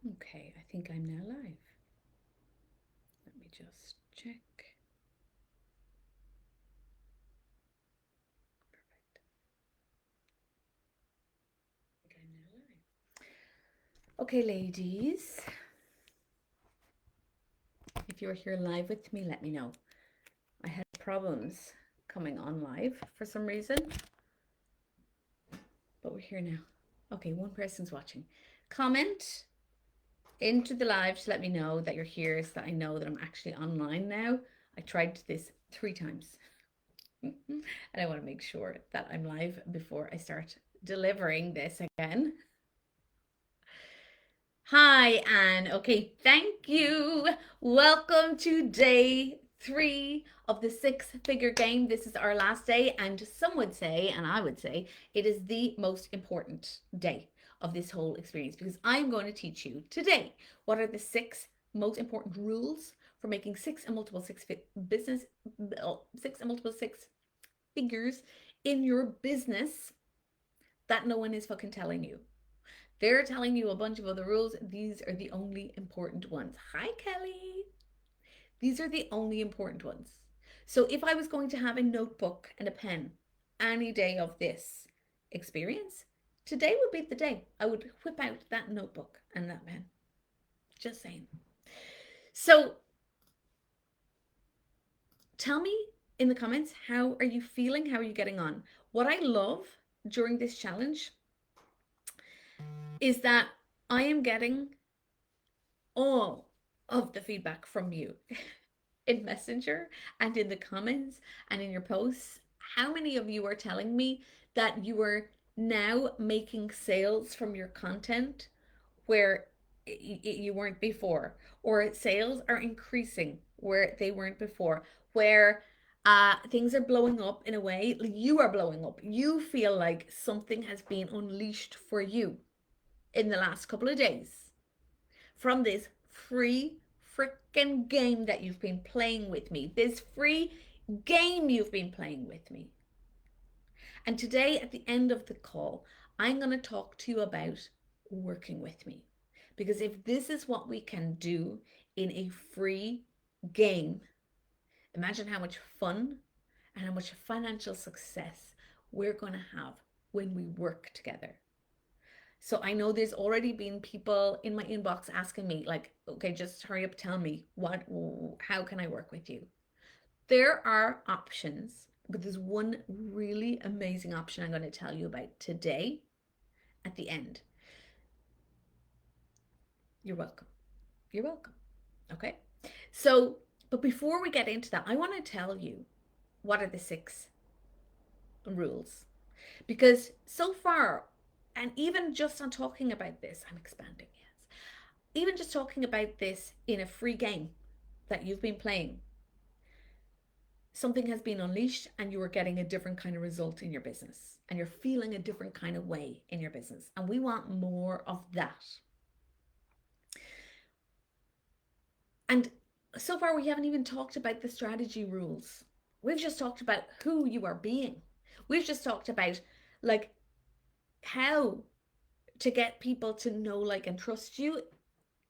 Okay, I think I'm now live. Let me just check. Perfect. I think I'm now live. Okay, ladies. If you're here live with me, let me know. I had problems coming on live for some reason, but we're here now. Okay, one person's watching. Comment into the live to let me know that you're here so that I know that I'm actually online now. I tried this 3 times. And I want to make sure that I'm live before I start delivering this again. Hi, Anne. Okay, thank you. Welcome to day 3 of the 6-figure game. This is our last day, and some would say, and I would say, it is the most important day of this whole experience because I'm going to teach you today what are the 6 most important rules for making 6 and multiple 6 business 6 and multiple 6 figures in your business that no one is fucking telling you. They're telling you a bunch of other rules. These are the only important ones. Hi, Kelly. These are the only important ones. So if I was going to have a notebook and a pen any day of this experience, today would be the day I would whip out that notebook and that pen. Just saying. So tell me in the comments, how are you feeling? How are you getting on? What I love during this challenge is that I am getting all of the feedback from you in Messenger and in the comments and in your posts. How many of you are telling me that you are now making sales from your content where you weren't before, or sales are increasing where they weren't before, where things are blowing up in a way you are blowing up? You feel like something has been unleashed for you in the last couple of days from this free freaking game that you've been playing with me. This free game you've been playing with me. And today, at the end of the call, I'm going to talk to you about working with me. Because if this is what we can do in a free game, imagine how much fun and how much financial success we're going to have when we work together. So I know there's already been people in my inbox asking me, like, okay, just hurry up, tell me how can I work with you? There are options, but there's one really amazing option I'm going to tell you about today at the end. You're welcome. You're welcome. Okay. So, but before we get into that, I want to tell you what are the 6 rules. Because so far, and even just on talking about this, I'm expanding, yes. Even just talking about this in a free game that you've been playing, something has been unleashed and you are getting a different kind of result in your business and you're feeling a different kind of way in your business. And we want more of that. And so far, we haven't even talked about the strategy rules. We've just talked about who you are being. We've just talked about like how to get people to know, like, and trust you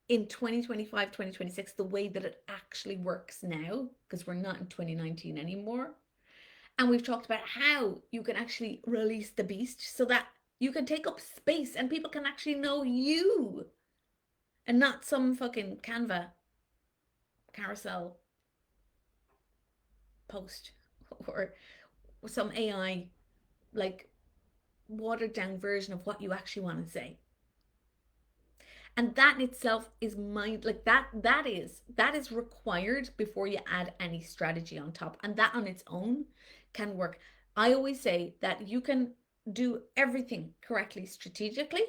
in 2025, 2026, the way that it actually works now, because we're not in 2019 anymore. And we've talked about how you can actually release the beast so that you can take up space and people can actually know you and not some fucking Canva carousel post or some AI, like, watered down version of what you actually want to say. And that in itself is mind, like, that is required before you add any strategy on top, and that on its own can work. I always say that you can do everything correctly strategically,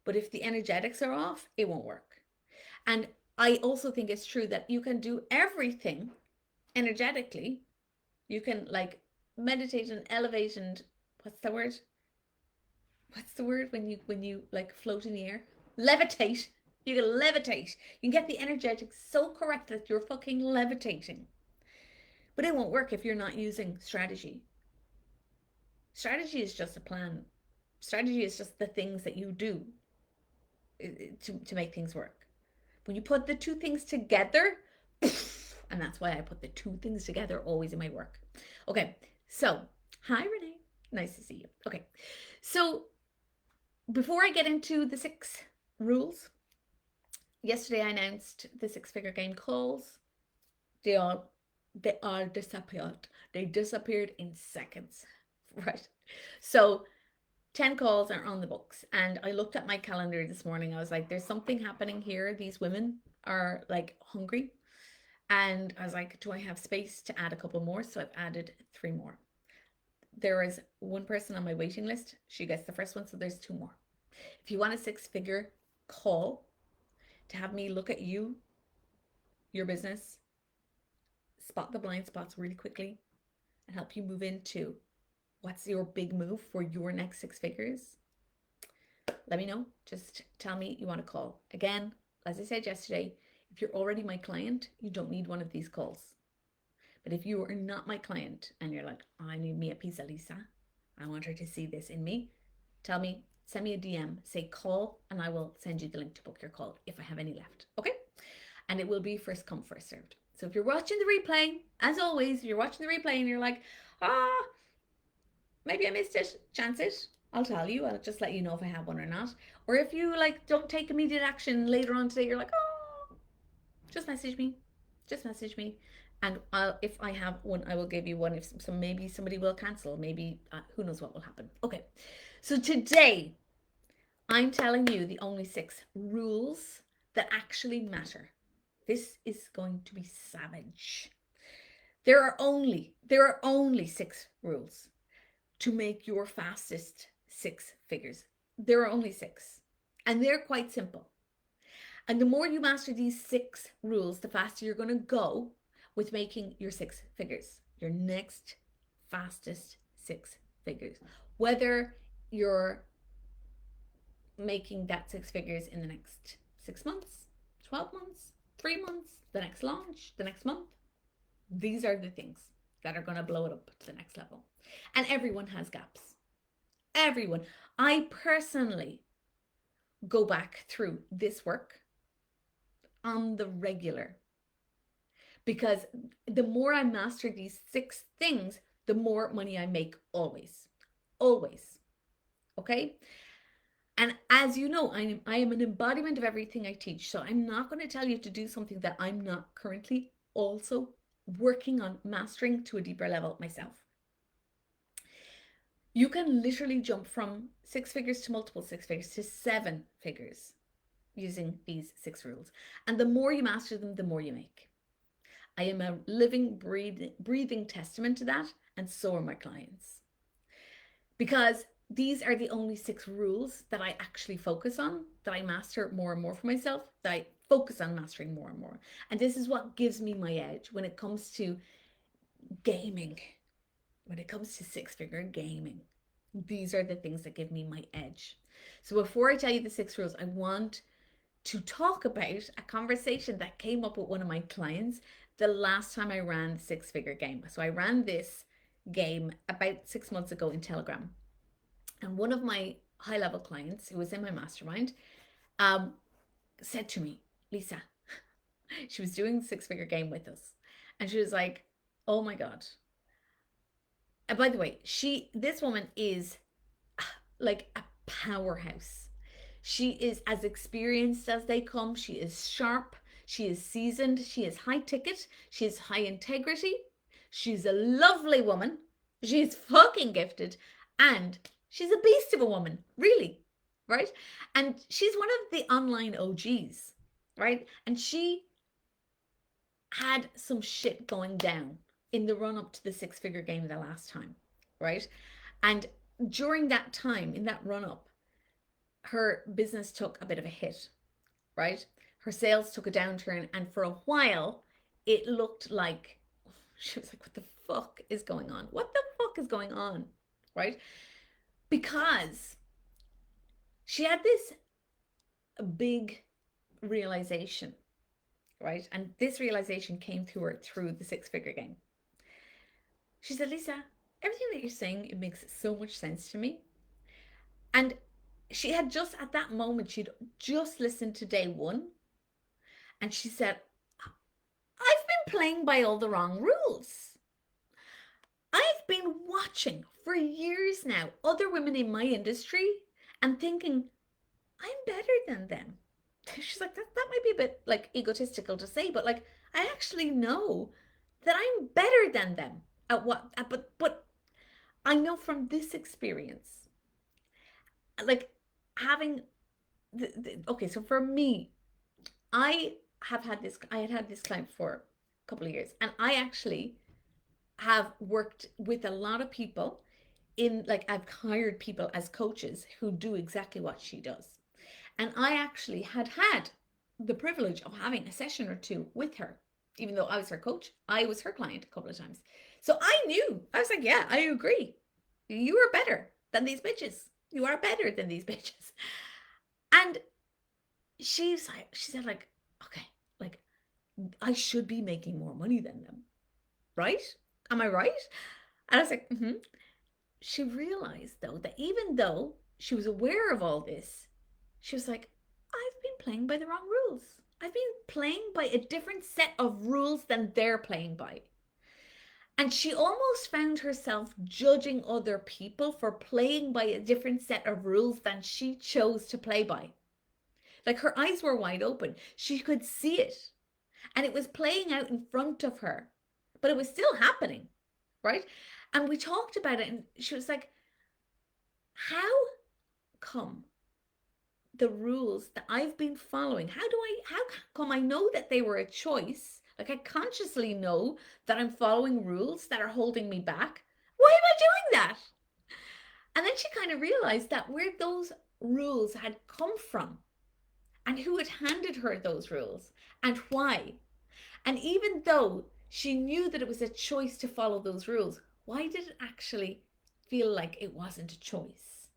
but if the energetics are off, it won't work. And I also think it's true that you can do everything energetically. You can, like, meditate and elevate and what's the word when you like float in the air? Levitate. You can levitate. You can get the energetics so correct that you're fucking levitating. But it won't work if you're not using strategy. Strategy is just a plan. Strategy is just the things that you do. to make things work. When you put the two things together, and that's why I put the two things together always in my work. Okay, so hi Renee, nice to see you. Okay, so before I get into the 6 rules, yesterday I announced the 6-figure game calls. They all disappeared. They disappeared in seconds, right? So 10 calls are on the books. And I looked at my calendar this morning. I was like, there's something happening here. These women are like hungry. And I was like, do I have space to add a couple more? So I've added 3 more. There is one person on my waiting list. She gets the first one. So there's 2 more. If you want a 6-figure call to have me look at you, your business, spot the blind spots really quickly, and help you move into what's your big move for your next 6 figures, let me know. Just tell me you want to call. Again, as I said yesterday, if you're already my client, you don't need one of these calls. But if you are not my client and you're like, I need me a piece of Lisa, I want her to see this in me, tell me, send me a DM, say call, and I will send you the link to book your call if I have any left. Okay? And it will be first come, first served. So if you're watching the replay, as always, if you're watching the replay and you're like, maybe I missed it, chance it, I'll tell you. I'll just let you know if I have one or not. Or if you like don't take immediate action later on today, you're like, oh, just message me. Just message me. And if I have one, I will give you one. If so, maybe somebody will cancel. Maybe who knows what will happen. Okay. So today, I'm telling you the only 6 rules that actually matter. This is going to be savage. There are only 6 rules to make your fastest 6 figures. There are only 6, and they're quite simple. And the more you master these 6 rules, the faster you're going to go with making your 6 figures, your next fastest 6 figures. Whether you're making that 6 figures in the next 6 months, 12 months, 3 months, the next launch, the next month, these are the things that are going to blow it up to the next level. And everyone has gaps. Everyone. I personally go back through this work on the regular, because the more I master these 6 things, the more money I make always. Always. Okay? And as you know, I am an embodiment of everything I teach. So I'm not going to tell you to do something that I'm not currently also working on mastering to a deeper level myself. You can literally jump from 6 figures to multiple 6 figures to 7 figures using these 6 rules. And the more you master them, the more you make. I am a living, breathing testament to that, and so are my clients. Because these are the only 6 rules that I actually focus on, that I master more and more for myself, that I focus on mastering more and more. And this is what gives me my edge when it comes to gaming, when it comes to 6-figure gaming. These are the things that give me my edge. So before I tell you the 6 rules, I want to talk about a conversation that came up with one of my clients the last time I ran the 6-figure game. So I ran this game about 6 months ago in Telegram. And one of my high-level clients who was in my mastermind said to me, Lisa, she was doing the 6-figure game with us. And she was like, oh my God. And by the way, this woman is like a powerhouse. She is as experienced as they come. She is sharp. She is seasoned. She is high ticket. She is high integrity. She's a lovely woman. She's fucking gifted. And she's a beast of a woman, really, right? And she's one of the online OGs, right? And she had some shit going down in the run up to the 6-figure game the last time, right? And during that time, in that run up, her business took a bit of a hit, right? Her sales took a downturn, and for a while, it looked like she was like, what the fuck is going on? What the fuck is going on, right? Because she had this big realization, right? And this realization came to her through the 6-figure game. She said, Lisa, everything that you're saying, it makes so much sense to me. And she had just at that moment, she'd just listened to day one, and she said, I've been playing by all the wrong rules. I've been watching for years now other women in my industry and thinking, I'm better than them. She's like, that might be a bit like egotistical to say, but like, I actually know that I'm better than them at what, but I know from this experience, like having okay, so for me, I had this client for a couple of years, and I actually have worked with a lot of people in, like, I've hired people as coaches who do exactly what she does. And I actually had the privilege of having a session or two with her. Even though I was her coach, I was her client a couple of times. So I knew, I was like, yeah, I agree. You are better than these bitches. You are better than these bitches. And she said, like, okay, like, I should be making more money than them, right? Am I right? And I was like, mm-hmm. She realized, though, that even though she was aware of all this, she was like, I've been playing by the wrong rules. I've been playing by a different set of rules than they're playing by. And she almost found herself judging other people for playing by a different set of rules than she chose to play by. Like, her eyes were wide open. She could see it. And it was playing out in front of her. But it was still happening, right? And we talked about it, and she was like, how come the rules that I've been following, how come I know that they were a choice? Like, I consciously know that I'm following rules that are holding me back. Why am I doing that? And then she kind of realized that where those rules had come from and who had handed her those rules and why. And even though she knew that it was a choice to follow those rules, why did it actually feel like it wasn't a choice?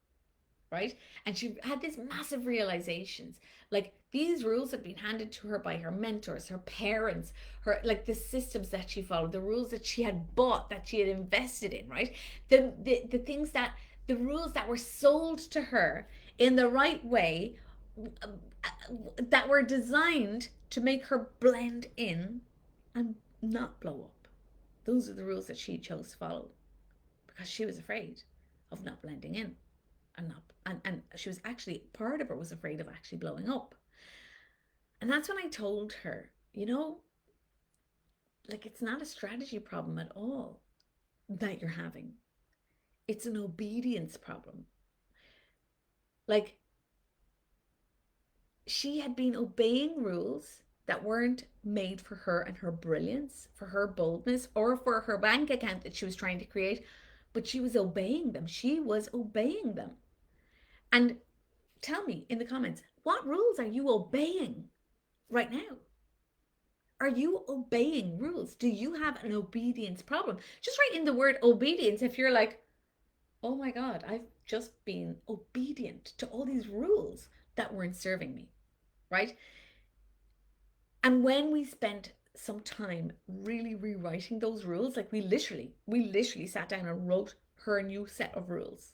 Right? And she had these massive realizations. Like, these rules had been handed to her by her mentors, her parents, her, like, the systems that she followed, the rules that she had bought, that she had invested in, right? The things that, the rules that were sold to her in the right way, that were designed to make her blend in and not blow up. Those are the rules that she chose to follow because she was afraid of not blending in and not, and she was actually, part of her was afraid of actually blowing up. And that's when I told her, like, it's not a strategy problem at all that you're having. It's an obedience problem. Like, she had been obeying rules that weren't made for her and her brilliance, for her boldness, or for her bank account that she was trying to create, but she was obeying them. She was obeying them. And tell me in the comments, what rules are you obeying right now? Are you obeying rules? Do you have an obedience problem? Just write in the word obedience if you're like, oh my God, I've just been obedient to all these rules that weren't serving me, right? And when we spent some time really rewriting those rules, like, we literally sat down and wrote her a new set of rules.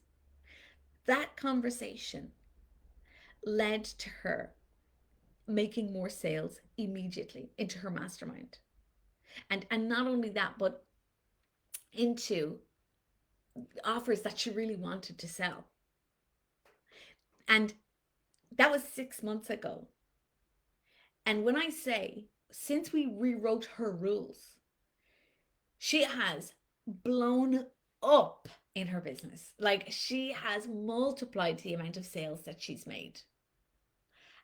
That conversation led to her making more sales immediately into her mastermind. And not only that, but into offers that she really wanted to sell. And that was 6 months ago. And when I say, since we rewrote her rules, she has blown up in her business. Like, she has multiplied the amount of sales that she's made.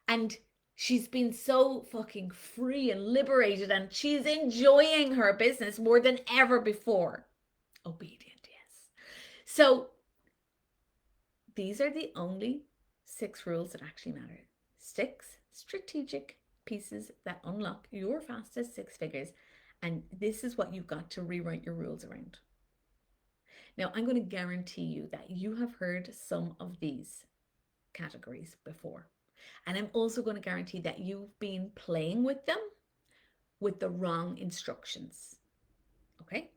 And she's been so fucking free and liberated, and she's enjoying her business more than ever before. Obedient, yes. So these are the only 6 rules that actually matter. 6 strategic pieces that unlock your fastest 6 figures. And this is what you've got to rewrite your rules around. Now, I'm going to guarantee you that you have heard some of these categories before. And I'm also going to guarantee that you've been playing with them with the wrong instructions. Okay?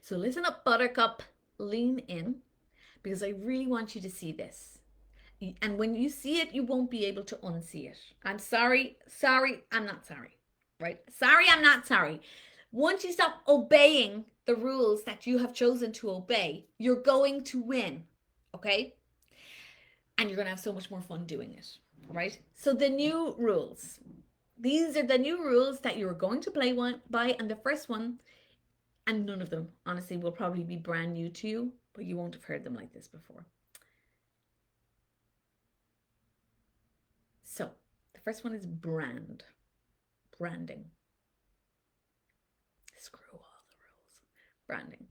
So listen up, Buttercup. Lean in, because I really want you to see this. And when you see it, you won't be able to unsee it. I'm sorry. I'm not sorry. Right? Sorry, I'm not sorry. Once you stop obeying the rules that you have chosen to obey, you're going to win. Okay? And you're going to have so much more fun doing it. Right? So the new rules. These are the new rules that you're going to play by. And the first one, and none of them, honestly, will probably be brand new to you, but you won't have heard them like this before. So the first one is branding. Screw all the rules.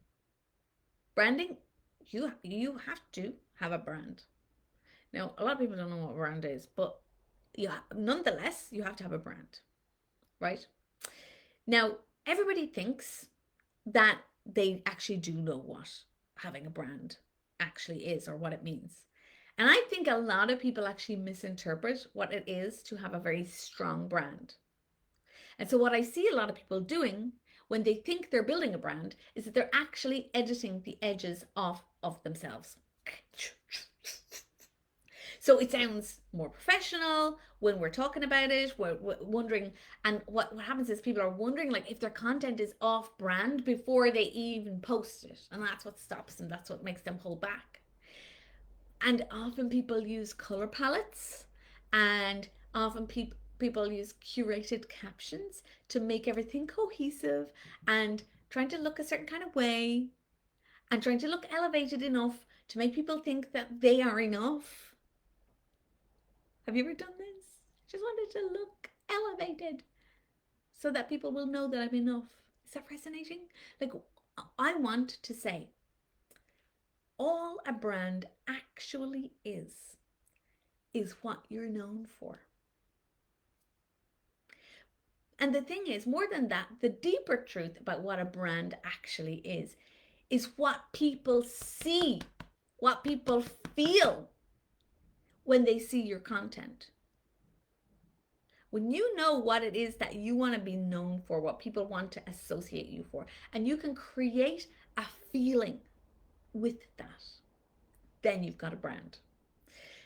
Branding, you have to have a brand. Now, a lot of people don't know what a brand is, but nonetheless, you have to have a brand, right? Now, everybody thinks that they actually do know what having a brand actually is or what it means. And I think a lot of people actually misinterpret what it is to have a very strong brand. And so what I see a lot of people doing when they think they're building a brand is that they're actually editing the edges off of themselves. So it sounds more professional when we're talking about it. We're wondering, and what happens is people are wondering like if their content is off brand before they even post it. And that's what stops them. That's what makes them hold back. And often people use color palettes, and often people use curated captions to make everything cohesive and trying to look a certain kind of way and trying to look elevated enough to make people think that they are enough. Have you ever done this? Just wanted to look elevated so that people will know that I'm enough. Is that resonating? Like, I want to say, all a brand actually is what you're known for. And the thing is, more than that, the deeper truth about what a brand actually is what people see, what people feel when they see your content. When you know what it is that you want to be known for, what people want to associate you for, and you can create a feeling with that, then you've got a brand.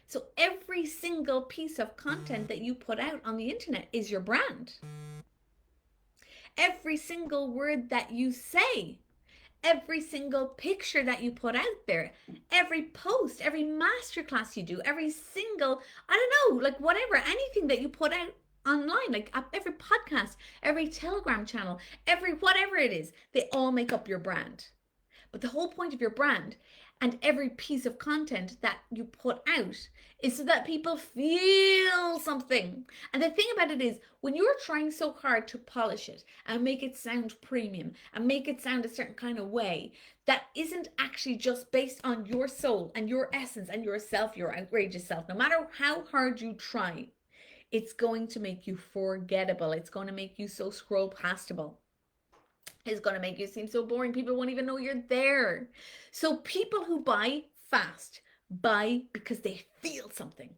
So every single piece of content that you put out on the internet is your brand. Every single word that you say, every single picture that you put out there, every post, every masterclass you do, every single, I don't know, like whatever, anything that you put out online, like every podcast, every Telegram channel, every whatever it is, they all make up your brand. But the whole point of your brand and every piece of content that you put out is so that people feel something. And the thing about it is, when you're trying so hard to polish it and make it sound premium and make it sound a certain kind of way, that isn't actually just based on your soul and your essence and yourself, your outrageous self. No matter how hard you try, it's going to make you forgettable. It's going to make you so scroll pastable. It's going to make you seem so boring. People won't even know you're there. So people who buy fast buy because they feel something.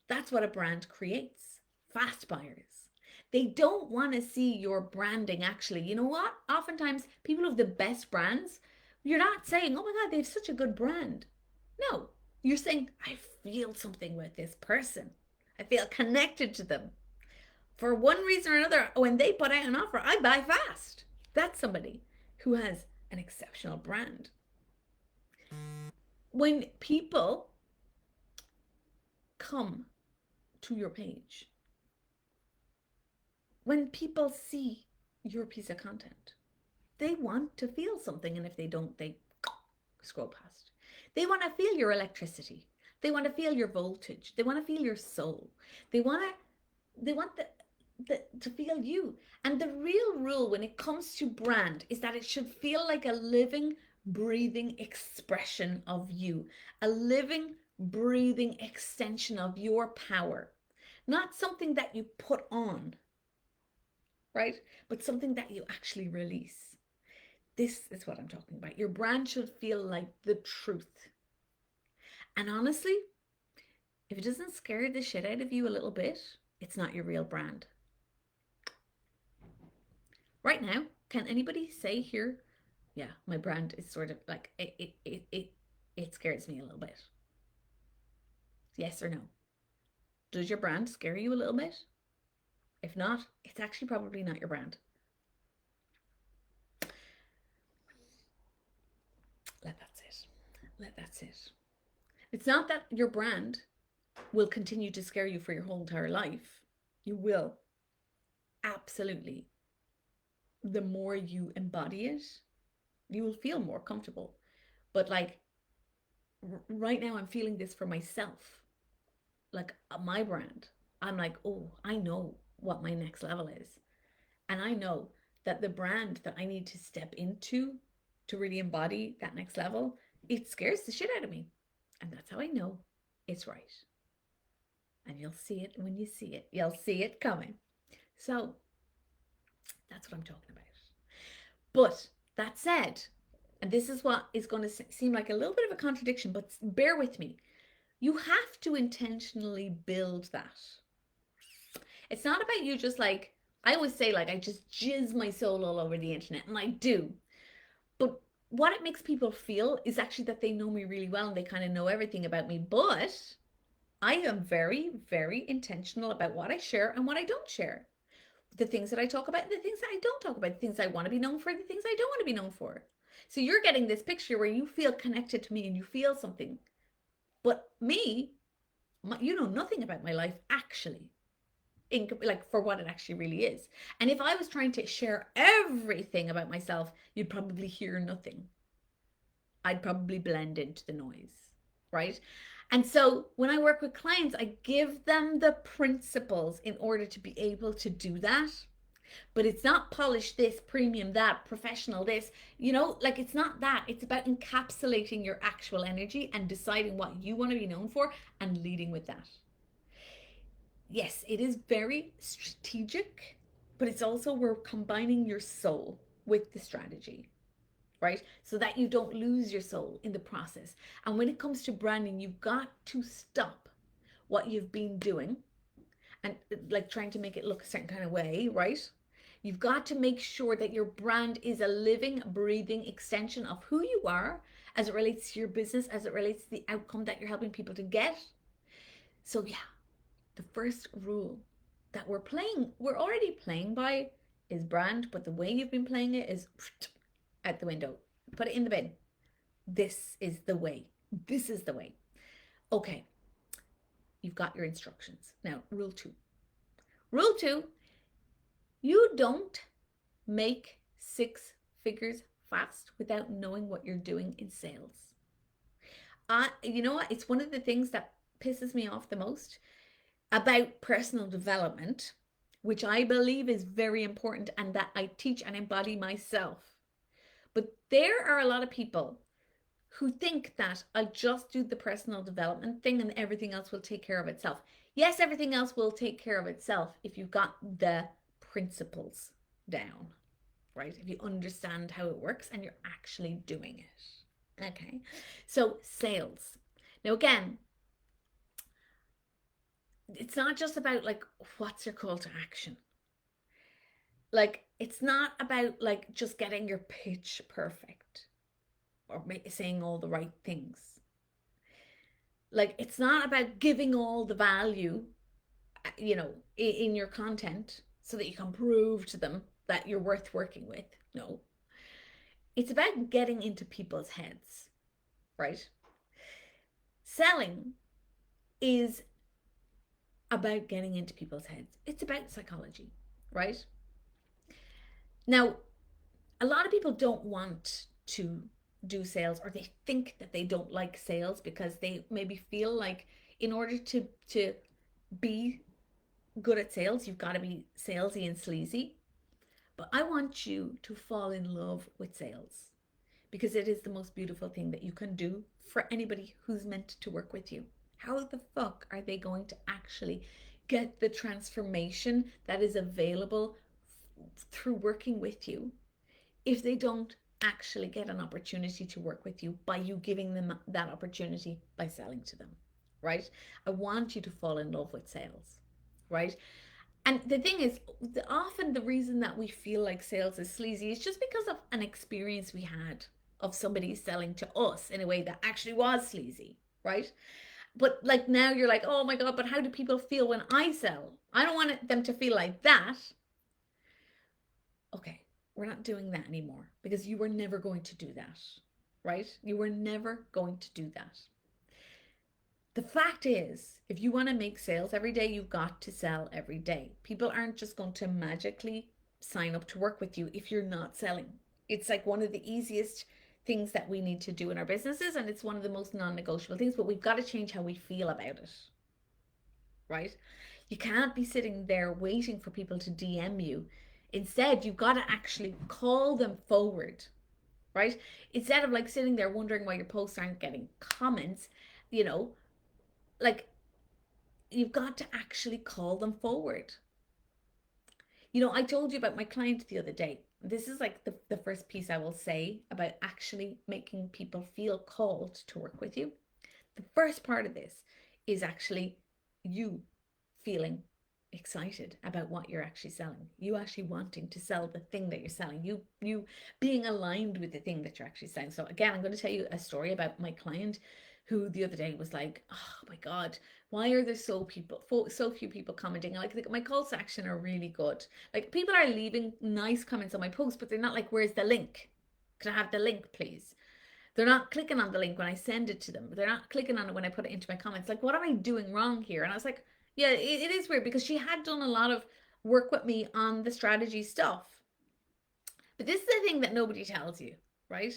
That's what a brand creates. Fast buyers. They don't want to see your branding actually. You know what? Oftentimes people with the best brands, you're not saying, oh my God, they have such a good brand. No, you're saying, I feel something with this person. I feel connected to them. For one reason or another, when they put out an offer, I buy fast. That's somebody who has an exceptional brand. When people come to your page, when people see your piece of content, they want to feel something. And if they don't, they scroll past. They want to feel your electricity. They want to feel your voltage. They want to feel your soul. They want to feel you. And the real rule when it comes to brand is that it should feel like a living, breathing expression of you, a living, breathing extension of your power, not something that you put on, right? But something that you actually release. This is what I'm talking about. Your brand should feel like the truth. And honestly, if it doesn't scare the shit out of you a little bit, it's not your real brand. Right now, can anybody say here, yeah, my brand is sort of like, it scares me a little bit. Yes or no? Does your brand scare you a little bit? If not, it's actually probably not your brand. Let that sit. Let that sit. It's not that your brand will continue to scare you for your whole entire life. You will. Absolutely. The more you embody it, you will feel more comfortable. But like right now, I'm feeling this for myself. Like my brand, I'm like, oh, I know what my next level is. And I know that the brand that I need to step into to really embody that next level, it scares the shit out of me. And that's how I know it's right. And you'll see it when you see it. You'll see it coming. So that's what I'm talking about. But that said, and this is what is going to seem like a little bit of a contradiction, but bear with me. You have to intentionally build that. It's not about you just like, I always say, like, I just jizz my soul all over the internet, and I do. But what it makes people feel is actually that they know me really well and they kind of know everything about me. But I am very, very intentional about what I share and what I don't share. The things that I talk about and the things that I don't talk about, the things I want to be known for, the things I don't want to be known for. So you're getting this picture where you feel connected to me and you feel something. But me, you know nothing about my life actually. Like for what it actually really is. And if I was trying to share everything about myself, you'd probably hear nothing. I'd probably blend into the noise, right? And so when I work with clients, I give them the principles in order to be able to do that. But it's not polished this, premium that, professional this, like it's not that. It's about encapsulating your actual energy and deciding what you want to be known for and leading with that. Yes, it is very strategic, but it's also we're combining your soul with the strategy, right? So that you don't lose your soul in the process. And when it comes to branding, you've got to stop what you've been doing and like trying to make it look a certain kind of way, right? You've got to make sure that your brand is a living, breathing extension of who you are as it relates to your business, as it relates to the outcome that you're helping people to get. So, yeah, the first rule that we're already playing by is brand, but the way you've been playing it is out the window. Put it in the bin. This is the way. This is the way. Okay, you've got your instructions. Now, rule two. Rule two, you don't make 6 figures fast without knowing what you're doing in sales. You know what? It's one of the things that pisses me off the most about personal development, which I believe is very important and that I teach and embody myself. But there are a lot of people who think that I'll just do the personal development thing and everything else will take care of itself. Yes, everything else will take care of itself if you've got the principles down, right? If you understand how it works and you're actually doing it. Okay, so sales. Now, again, it's not just about like what's your call to action. Like it's not about like just getting your pitch perfect or saying all the right things. Like it's not about giving all the value, in your content so that you can prove to them that you're worth working with. No. It's about getting into people's heads, right? Selling is about getting into people's heads. It's about psychology, right? Now, a lot of people don't want to do sales, or they think that they don't like sales because they maybe feel like in order to be good at sales, you've got to be salesy and sleazy. But I want you to fall in love with sales because it is the most beautiful thing that you can do for anybody who's meant to work with you. How the fuck are they going to actually get the transformation that is available through working with you if they don't actually get an opportunity to work with you by you giving them that opportunity by selling to them, right? I want you to fall in love with sales, right? And the thing is, often the reason that we feel like sales is sleazy is just because of an experience we had of somebody selling to us in a way that actually was sleazy, right? But like now you're like, oh my God, but how do people feel when I sell? I don't want them to feel like that. Okay, we're not doing that anymore because you were never going to do that, right? You were never going to do that. The fact is, if you want to make sales every day, you've got to sell every day. People aren't just going to magically sign up to work with you if you're not selling. It's like one of the easiest things that we need to do in our businesses, and it's one of the most non negotiable things, but we've got to change how we feel about it, right? You can't be sitting there waiting for people to DM you. Instead, you've got to actually call them forward, right? Instead of like sitting there wondering why your posts aren't getting comments, you know, like you've got to actually call them forward. I told you about my client the other day. This is like the first piece I will say about actually making people feel called to work with you. The first part of this is actually you feeling excited about what you're actually selling. You actually wanting to sell the thing that you're selling. You being aligned with the thing that you're actually selling. So again, I'm going to tell you a story about my client who the other day was like, "Oh my God, why are there so few people commenting? Like my calls to action are really good. Like people are leaving nice comments on my post, but they're not like, where's the link? Can I have the link, please?" They're not clicking on the link when I send it to them. They're not clicking on it when I put it into my comments. Like, what am I doing wrong here? And I was like, yeah, it is weird because she had done a lot of work with me on the strategy stuff. But this is the thing that nobody tells you, right?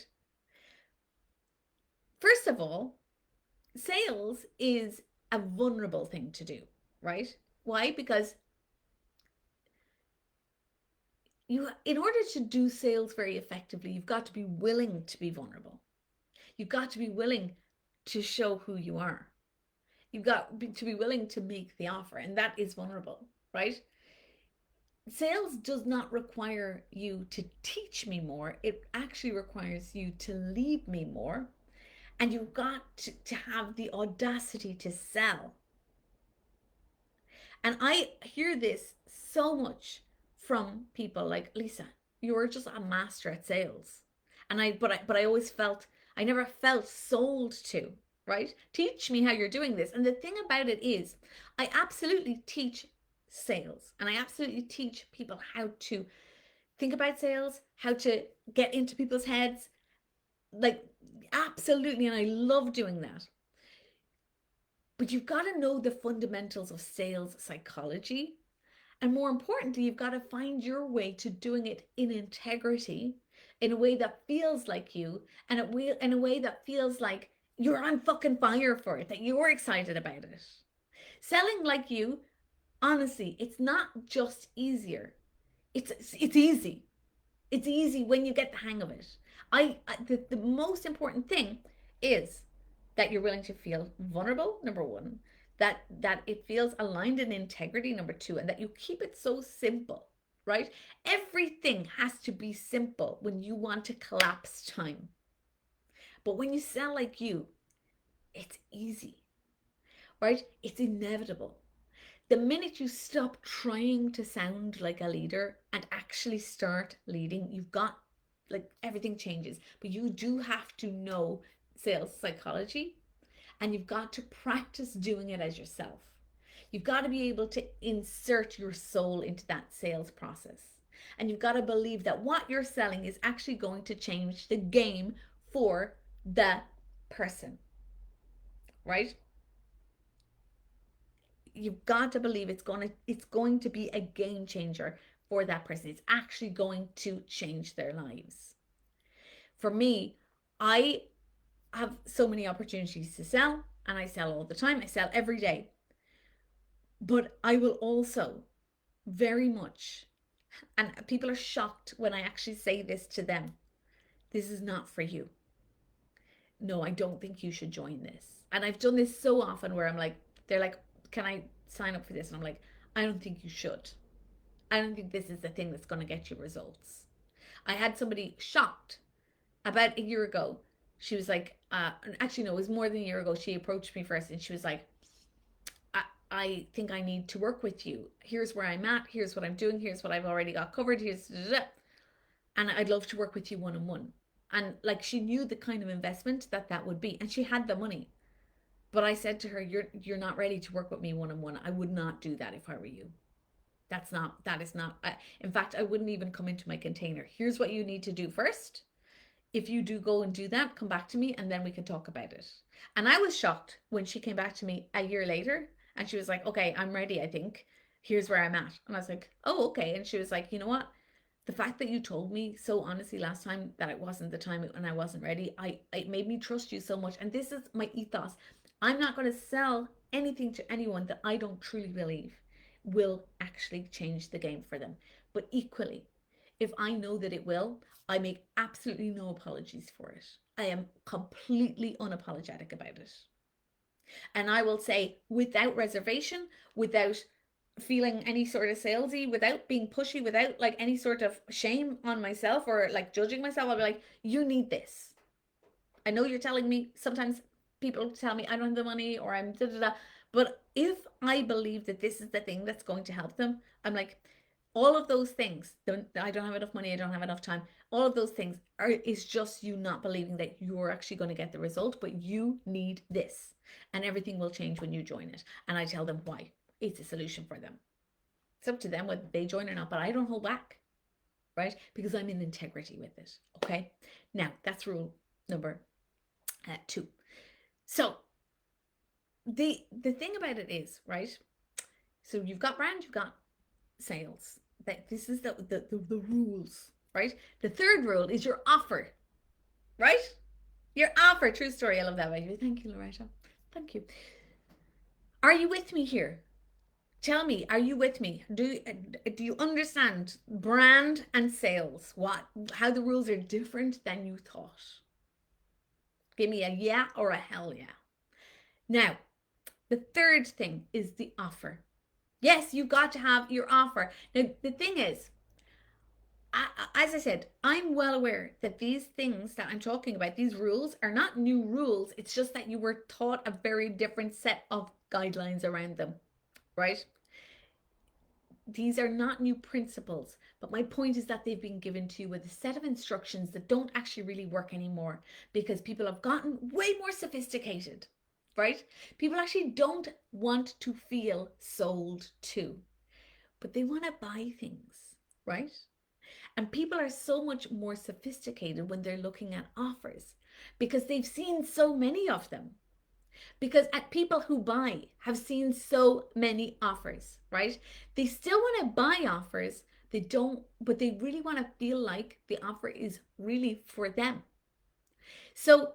First of all, sales is a vulnerable thing to do, right? Why? Because in order to do sales very effectively, you've got to be willing to be vulnerable. You've got to be willing to show who you are. You've got to be willing to make the offer, and that is vulnerable, right? Sales does not require you to teach me more. It actually requires you to leave me more. And you've got to have the audacity to sell. And I hear this so much from people like, Lisa, you're just a master at sales. But I always felt, I never felt sold to, right? Teach me how you're doing this. And the thing about it is, I absolutely teach sales and I absolutely teach people how to think about sales, how to get into people's heads. Like, absolutely. And I love doing that. But you've got to know the fundamentals of sales psychology. And more importantly, you've got to find your way to doing it in integrity, in a way that feels like you, and in a way that feels like you're on fucking fire for it, that you're excited about it. Selling like you, honestly, it's not just easier. It's easy. It's easy when you get the hang of it. The most important thing is that you're willing to feel vulnerable, number one, that it feels aligned in integrity, number two, and that you keep it so simple, right? Everything has to be simple when you want to collapse time. But when you sell like you, it's easy, right? It's inevitable. The minute you stop trying to sound like a leader and actually start leading, you've got like everything changes. But you do have to know sales psychology and you've got to practice doing it as yourself. You've got to be able to insert your soul into that sales process. And you've got to believe that what you're selling is actually going to change the game for the person, right? You've got to believe it's going to be a game changer for that person. It's actually going to change their lives. For me, I have so many opportunities to sell and I sell all the time. I sell every day. But I will also very much, and people are shocked when I actually say this to them, this is not for you. No, I don't think you should join this. And I've done this so often where I'm like, they're like, can I sign up for this? And I'm like, I don't think you should. I don't think this is the thing that's going to get you results. I had somebody shocked about a year ago. She was like, actually, no, it was more than a year ago. She approached me first and she was like, I think I need to work with you. Here's where I'm at. Here's what I'm doing. Here's what I've already got covered. And I'd love to work with you one on one. And like she knew the kind of investment that would be, and she had the money. But I said to her, you're not ready to work with me one on one. I would not do that if I were you. That is not, in fact, I wouldn't even come into my container. Here's what you need to do first. If you do go and do that, come back to me and then we can talk about it. And I was shocked when she came back to me a year later and she was like, okay, I'm ready, I think. Here's where I'm at. And I was like, oh, okay. And she was like, you know what? The fact that you told me so honestly last time that it wasn't the time and I wasn't ready, it made me trust you so much. And this is my ethos. I'm not going to sell anything to anyone that I don't truly believe will actually change the game for them. But equally, if I know that it will, I make absolutely no apologies for it. I am completely unapologetic about it. And I will say without reservation, without feeling any sort of salesy, without being pushy, without like any sort of shame on myself or like judging myself, I'll be like, you need this. I know you're telling me sometimes people tell me I don't have the money or I'm da da da. But if I believe that this is the thing that's going to help them, I'm like, all of those things, I don't have enough money, I don't have enough time, all of those things is just you not believing that you're actually going to get the result, but you need this. And everything will change when you join it. And I tell them why. It's a solution for them. It's up to them whether they join or not, but I don't hold back, right? Because I'm in integrity with it. Okay. Now, that's rule number 2. So the thing about it is, right? So you've got brand, you've got sales. That this is the rules, right? The third rule is your offer, right? Your offer. True story. I love that, baby. Thank you, Loretta. Thank you. Are you with me here? Tell me, are you with me? Do you understand brand and sales? How the rules are different than you thought? Give me a yeah or a hell yeah. Now, the third thing is the offer. Yes, you got to have your offer. Now, the thing is, as I said, I'm well aware that these things that I'm talking about, these rules, are not new rules. It's just that you were taught a very different set of guidelines around them, right? These are not new principles, but my point is that they've been given to you with a set of instructions that don't actually really work anymore because people have gotten way more sophisticated, right? People actually don't want to feel sold to, but they want to buy things, right? And people are so much more sophisticated when they're looking at offers because they've seen so many of them. Because people who buy have seen so many offers, right? They still want to buy offers. They don't, but they really want to feel like the offer is really for them. So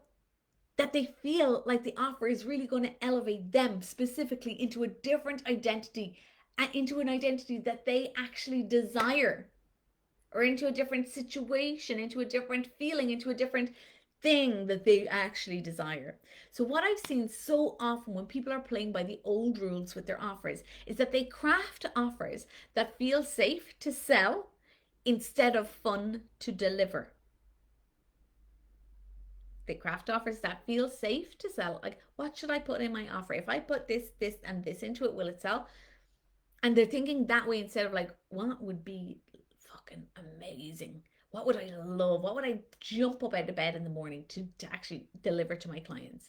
that they feel like the offer is really going to elevate them specifically into a different identity and into an identity that they actually desire, or into a different situation, into a different feeling, into a different thing that they actually desire. So what I've seen so often when people are playing by the old rules with their offers is that they craft offers that feel safe to sell instead of fun to deliver. They craft offers that feel safe to sell. Like, what should I put in my offer? If I put this, this, and this into it, will it sell? And they're thinking that way instead of like, what would be fucking amazing? What would I love? What would I jump up out of bed in the morning to actually deliver to my clients?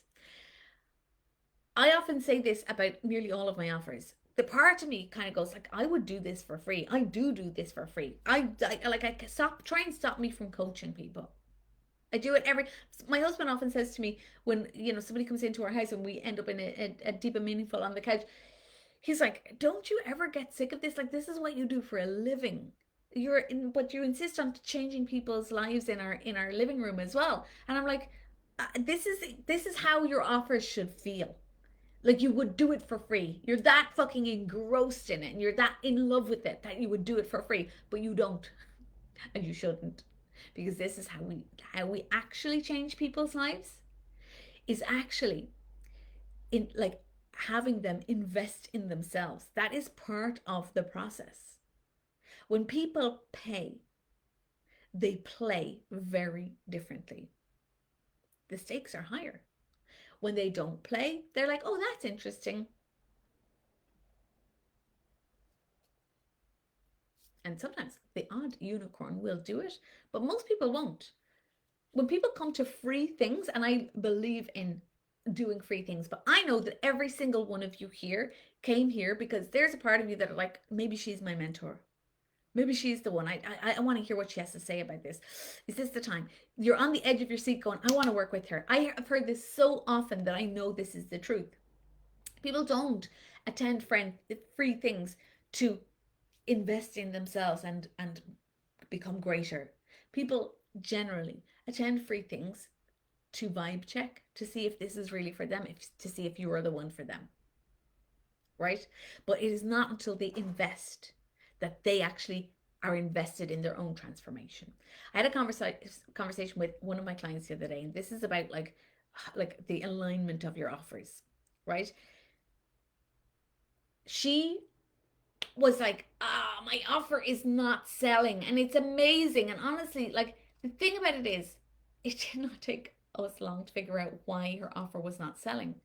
I often say this about nearly all of my offers. The part of me kind of goes like, I would do this for free. I do this for free. I try and stop me from coaching people. I do it my husband often says to me when, somebody comes into our house and we end up in a deep and meaningful on the couch, he's like, don't you ever get sick of this? Like, this is what you do for a living. But you insist on changing people's lives in our living room as well. And I'm like, this is how your offers should feel. Like, you would do it for free. You're that fucking engrossed in it and you're that in love with it that you would do it for free, but you don't. And you shouldn't. Because this is how we actually change people's lives, is actually in like having them invest in themselves. That is part of the process. When people pay, they play very differently. The stakes are higher. When they don't play, they're like, oh, that's interesting. And sometimes the odd unicorn will do it, but most people won't. When people come to free things, and I believe in doing free things, but I know that every single one of you here came here because there's a part of you that are like, maybe she's my mentor. Maybe she's the one. I want to hear what she has to say about this. Is this the time? You're on the edge of your seat going, I want to work with her. I have heard this so often that I know this is the truth. People don't attend free things to invest in themselves and become greater. People generally attend free things to vibe check, to see if this is really for them, to see if you are the one for them, right? But it is not until they invest that they actually are invested in their own transformation. I had a conversation with one of my clients the other day, and this is about like the alignment of your offers, right? She was like, my offer is not selling and it's amazing. And honestly, like the thing about it is, it did not take us long to figure out why her offer was not selling.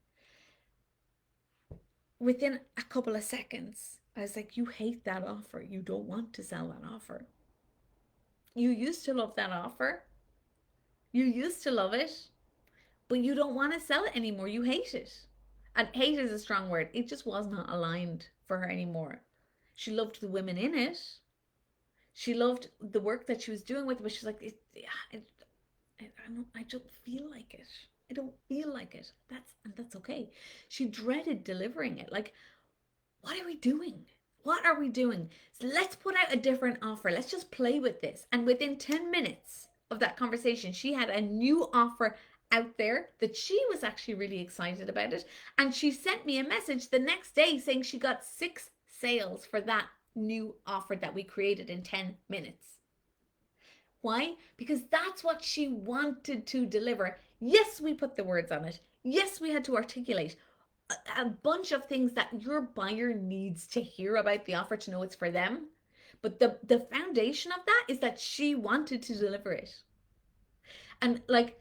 Within a couple of seconds, I was like, you hate that offer. You don't want to sell that offer. You used to love that offer. You used to love it, but you don't want to sell it anymore. You hate it. And hate is a strong word. It just was not aligned for her anymore. She loved the women in it. She loved the work that she was doing with it, but she's like, I don't feel like it. I don't feel like it. That's okay. She dreaded delivering it. Like, what are we doing? What are we doing? So let's put out a different offer. Let's just play with this. And within 10 minutes of that conversation, she had a new offer out there that she was actually really excited about it. And she sent me a message the next day saying she got 6 sales for that new offer that we created in 10 minutes. Why? Because that's what she wanted to deliver. Yes, we put the words on it. Yes, we had to articulate a bunch of things that your buyer needs to hear about the offer to know it's for them. But the foundation of that is that she wanted to deliver it. And like,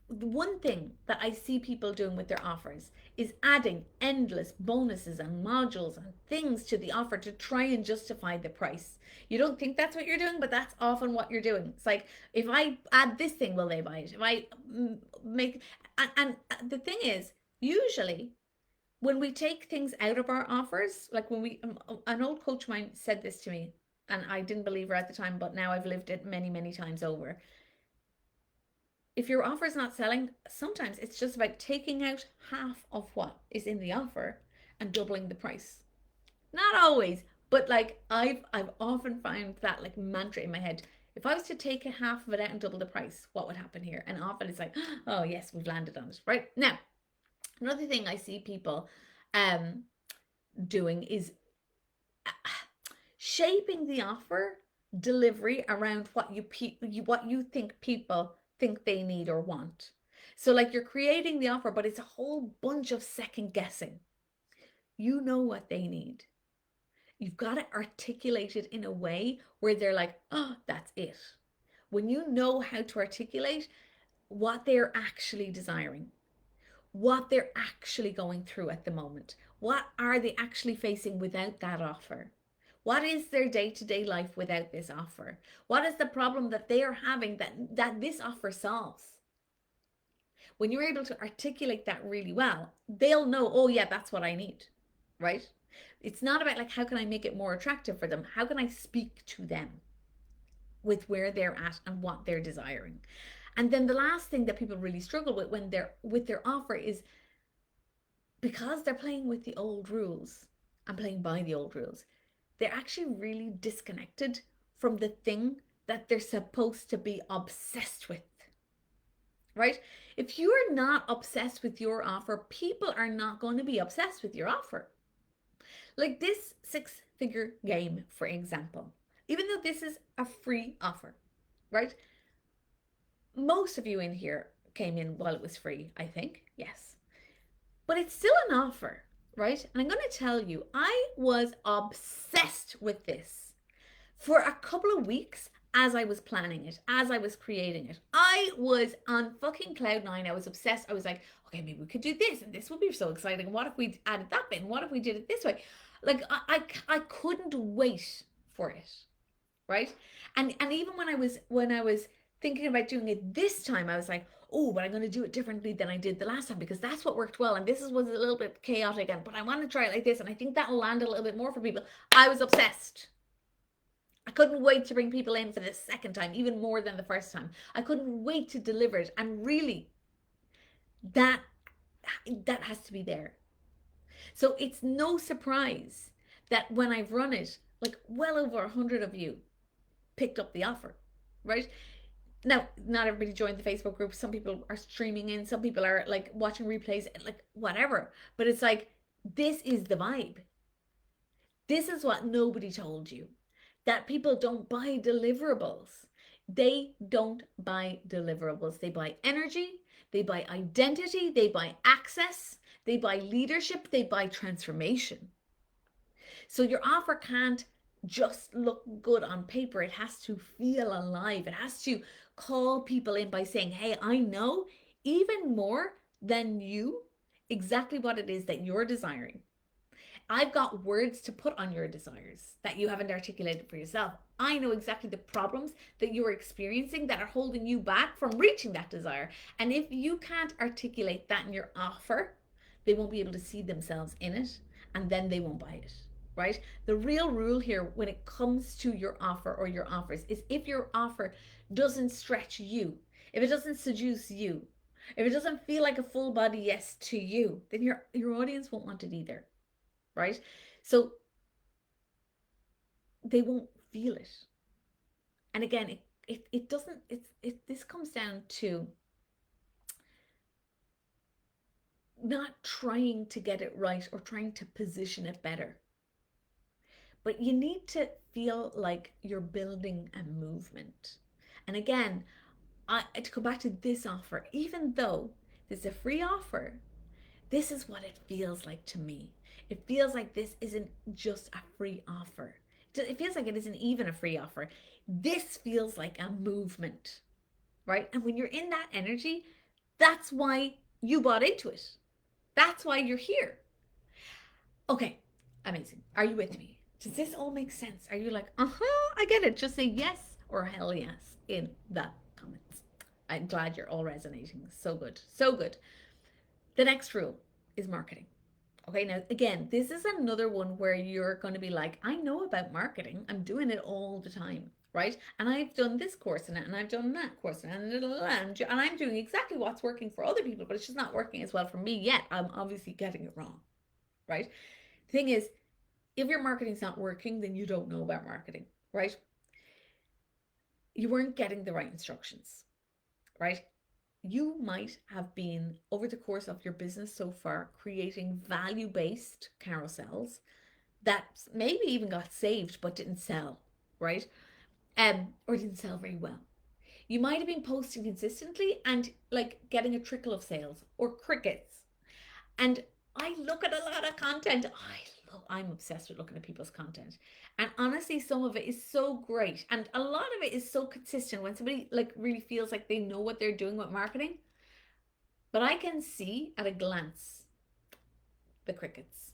one thing that I see people doing with their offers is adding endless bonuses and modules and things to the offer to try and justify the price. You don't think that's what you're doing, but that's often what you're doing. It's like, if I add this thing, will they buy it? If I make, and the thing is, usually when we take things out of our offers, like when we, an old coach of mine said this to me, and I didn't believe her at the time, but now I've lived it many, many times over. If your offer is not selling, sometimes it's just about taking out half of what is in the offer and doubling the price. Not always, but like I've often found that like mantra in my head. If I was to take a half of it out and double the price, what would happen here? And often it's like, oh yes, we've landed on it. Right now, another thing I see people doing is shaping the offer delivery around what you think people think they need or want. So like you're creating the offer, but it's a whole bunch of second guessing. You know what they need. You've got to articulate it in a way where they're like, oh, that's it. When you know how to articulate what they're actually desiring, what they're actually going through at the moment, what are they actually facing without that offer? What is their day-to-day life without this offer? What is the problem that they are having that this offer solves? When you're able to articulate that really well, they'll know, oh yeah, that's what I need, right? It's not about like, how can I make it more attractive for them? How can I speak to them with where they're at and what they're desiring? And then the last thing that people really struggle with when they're with their offer is, because they're playing with the old rules and playing by the old rules, they're actually really disconnected from the thing that they're supposed to be obsessed with, right? If you're not obsessed with your offer, people are not going to be obsessed with your offer. Like this 6-figure game, for example, even though this is a free offer, right? Most of you in here came in while it was free, I think. Yes. But it's still an offer, right? And I'm going to tell you, I was obsessed with this for a couple of weeks as I was planning it, as I was creating it. I was on fucking cloud nine. I was obsessed. I was like, okay, maybe we could do this and this would be so exciting. And what if we added that bit? And what if we did it this way? Like I couldn't wait for it, right? And even when I was thinking about doing it this time, I was like, oh, but I'm going to do it differently than I did the last time because that's what worked well. And this was a little bit chaotic, but I want to try it like this. And I think that'll land a little bit more for people. I was obsessed. I couldn't wait to bring people in for the second time, even more than the first time. I couldn't wait to deliver it. And really, that that has to be there. So it's no surprise that when I've run it, like well over 100 of you picked up the offer, right? Now, not everybody joined the Facebook group. Some people are streaming in, some people are like watching replays, like whatever. But it's like, this is the vibe. This is what nobody told you, that people don't buy deliverables. They don't buy deliverables. They buy energy, they buy identity, they buy access, they buy leadership, they buy transformation. So your offer can't just look good on paper. It has to feel alive. It has to call people in by saying, hey, I know even more than you exactly what it is that you're desiring. I've got words to put on your desires that you haven't articulated for yourself. I know exactly the problems that you're experiencing that are holding you back from reaching that desire. And if you can't articulate that in your offer, they won't be able to see themselves in it, and then they won't buy it, right? The real rule here when it comes to your offer or your offers is if your offer doesn't stretch you, if it doesn't seduce you, if it doesn't feel like a full body yes to you, then your audience won't want it either, right? So they won't feel it. And again, it doesn't, this comes down to not trying to get it right or trying to position it better. But you need to feel like you're building a movement. And again, to go back to this offer, even though this is a free offer, this is what it feels like to me. It feels like this isn't just a free offer. It feels like it isn't even a free offer. This feels like a movement, right? And when you're in that energy, that's why you bought into it. That's why you're here. Okay, amazing. Are you with me? Does this all make sense? Are you like, I get it. Just say yes or hell yes in the comments. I'm glad you're all resonating. So good. So good. The next rule is marketing. Okay, now again, this is another one where you're going to be like, I know about marketing. I'm doing it all the time, right? And I've done this course in it, and I've done that course in it, and I'm doing exactly what's working for other people, but it's just not working as well for me yet. I'm obviously getting it wrong, right? The thing is, if your marketing's not working, then you don't know about marketing, right? You weren't getting the right instructions, right? You might have been, over the course of your business so far, creating value-based carousels that maybe even got saved but didn't sell, right? Or didn't sell very well. You might have been posting consistently and like getting a trickle of sales or crickets. And I look at a lot of content. I'm obsessed with looking at people's content. And honestly, some of it is so great. And a lot of it is so consistent when somebody like really feels like they know what they're doing with marketing. But I can see at a glance the crickets.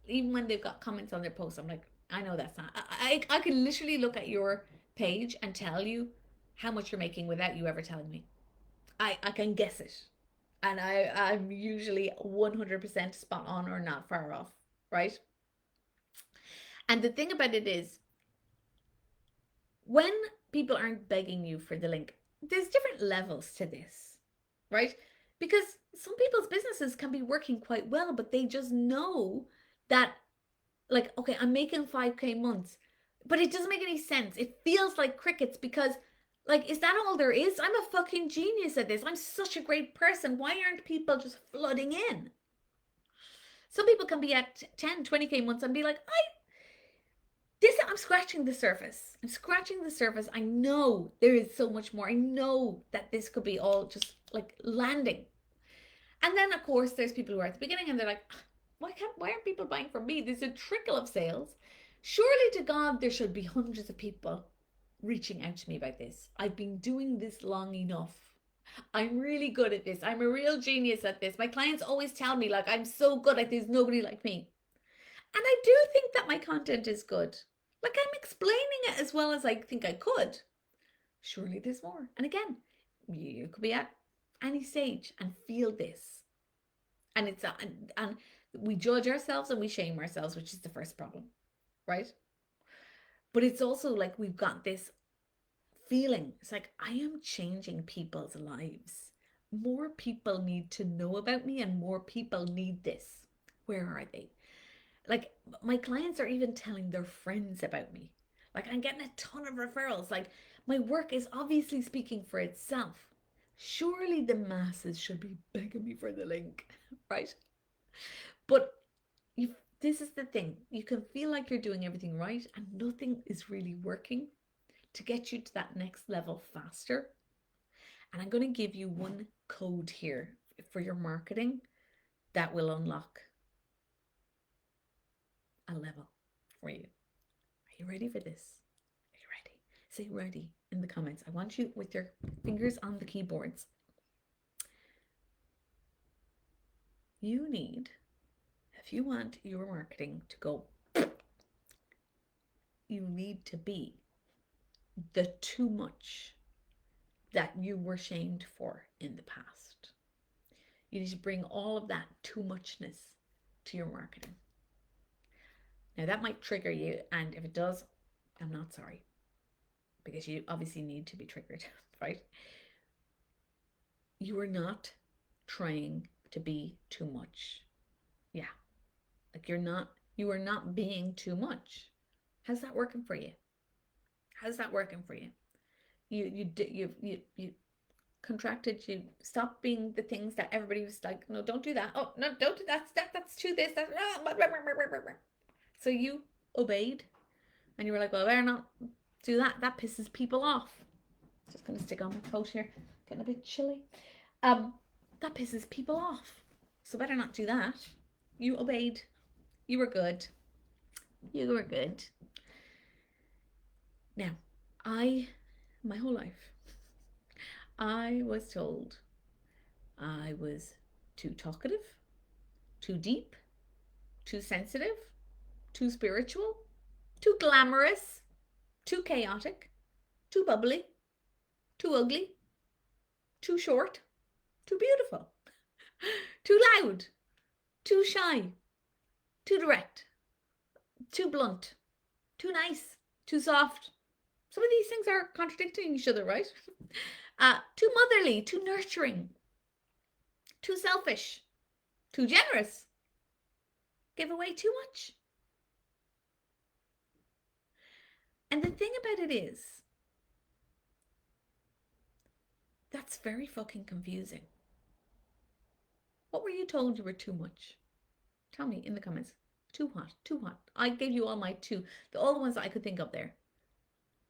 Even when they've got comments on their posts, I'm like, I know that's not. I can literally look at your page and tell you how much you're making without you ever telling me. I can guess it. And I'm usually 100% spot on or not far off, right? And the thing about it is, when people aren't begging you for the link, there's different levels to this, right? Because some people's businesses can be working quite well, but they just know that, like, okay, I'm making 5K months, but it doesn't make any sense. It feels like crickets because, like, is that all there is? I'm a fucking genius at this. I'm such a great person. Why aren't people just flooding in? Some people can be at 10, 20K months and be like, I'm scratching the surface. I'm scratching the surface. I know there is so much more. I know that this could be all just like landing. And then of course there's people who are at the beginning and they're like, why aren't people buying from me? There's a trickle of sales. Surely to God, there should be hundreds of people reaching out to me about this. I've been doing this long enough. I'm really good at this. I'm a real genius at this. My clients always tell me, like, I'm so good at this, nobody like me. And I do think that my content is good. Like, I'm explaining it as well as I think I could. Surely there's more. And again, you could be at any stage and feel this. And and we judge ourselves and we shame ourselves, which is the first problem, right? But it's also like we've got this feeling. It's like I am changing people's lives. More people need to know about me and more people need this. Where are they? Like my clients are even telling their friends about me. Like I'm getting a ton of referrals. Like my work is obviously speaking for itself. Surely the masses should be begging me for the link, right? But you this is the thing. You can feel like you're doing everything right and nothing is really working to get you to that next level faster. And I'm going to give you one code here for your marketing that will unlock a level for you. Are you ready for this? Are you ready? Say ready in the comments. I want you with your fingers on the keyboards. You need, if you want your marketing to go, you need to be the too much that you were shamed for in the past. You need to bring all of that too muchness to your marketing. Now that might trigger you, and if it does, I'm not sorry, because you obviously need to be triggered, right? You are not trying to be too much. Yeah, like you are not being too much. How's that working for you? How's that working for you? You contracted. You stopped being the things that everybody was like, no, don't do that. Oh no, don't do that. That's too this. That. So you obeyed, and you were like, well, I better not do that. That pisses people off. Just gonna stick on my coat here. Getting a bit chilly. That pisses people off. So better not do that. You obeyed. You were good. You were good. Now, my whole life, I was told I was too talkative, too deep, too sensitive, too spiritual, too glamorous, too chaotic, too bubbly, too ugly, too short, too beautiful, too loud, too shy, too direct, too blunt, too nice, too soft. Some of these things are contradicting each other, right? Too motherly, too nurturing, too selfish, too generous, give away too much. And the thing about it is, that's very fucking confusing. What were you told you were too much? Tell me in the comments. Too hot, too hot. I gave you all my all the ones that I could think of there.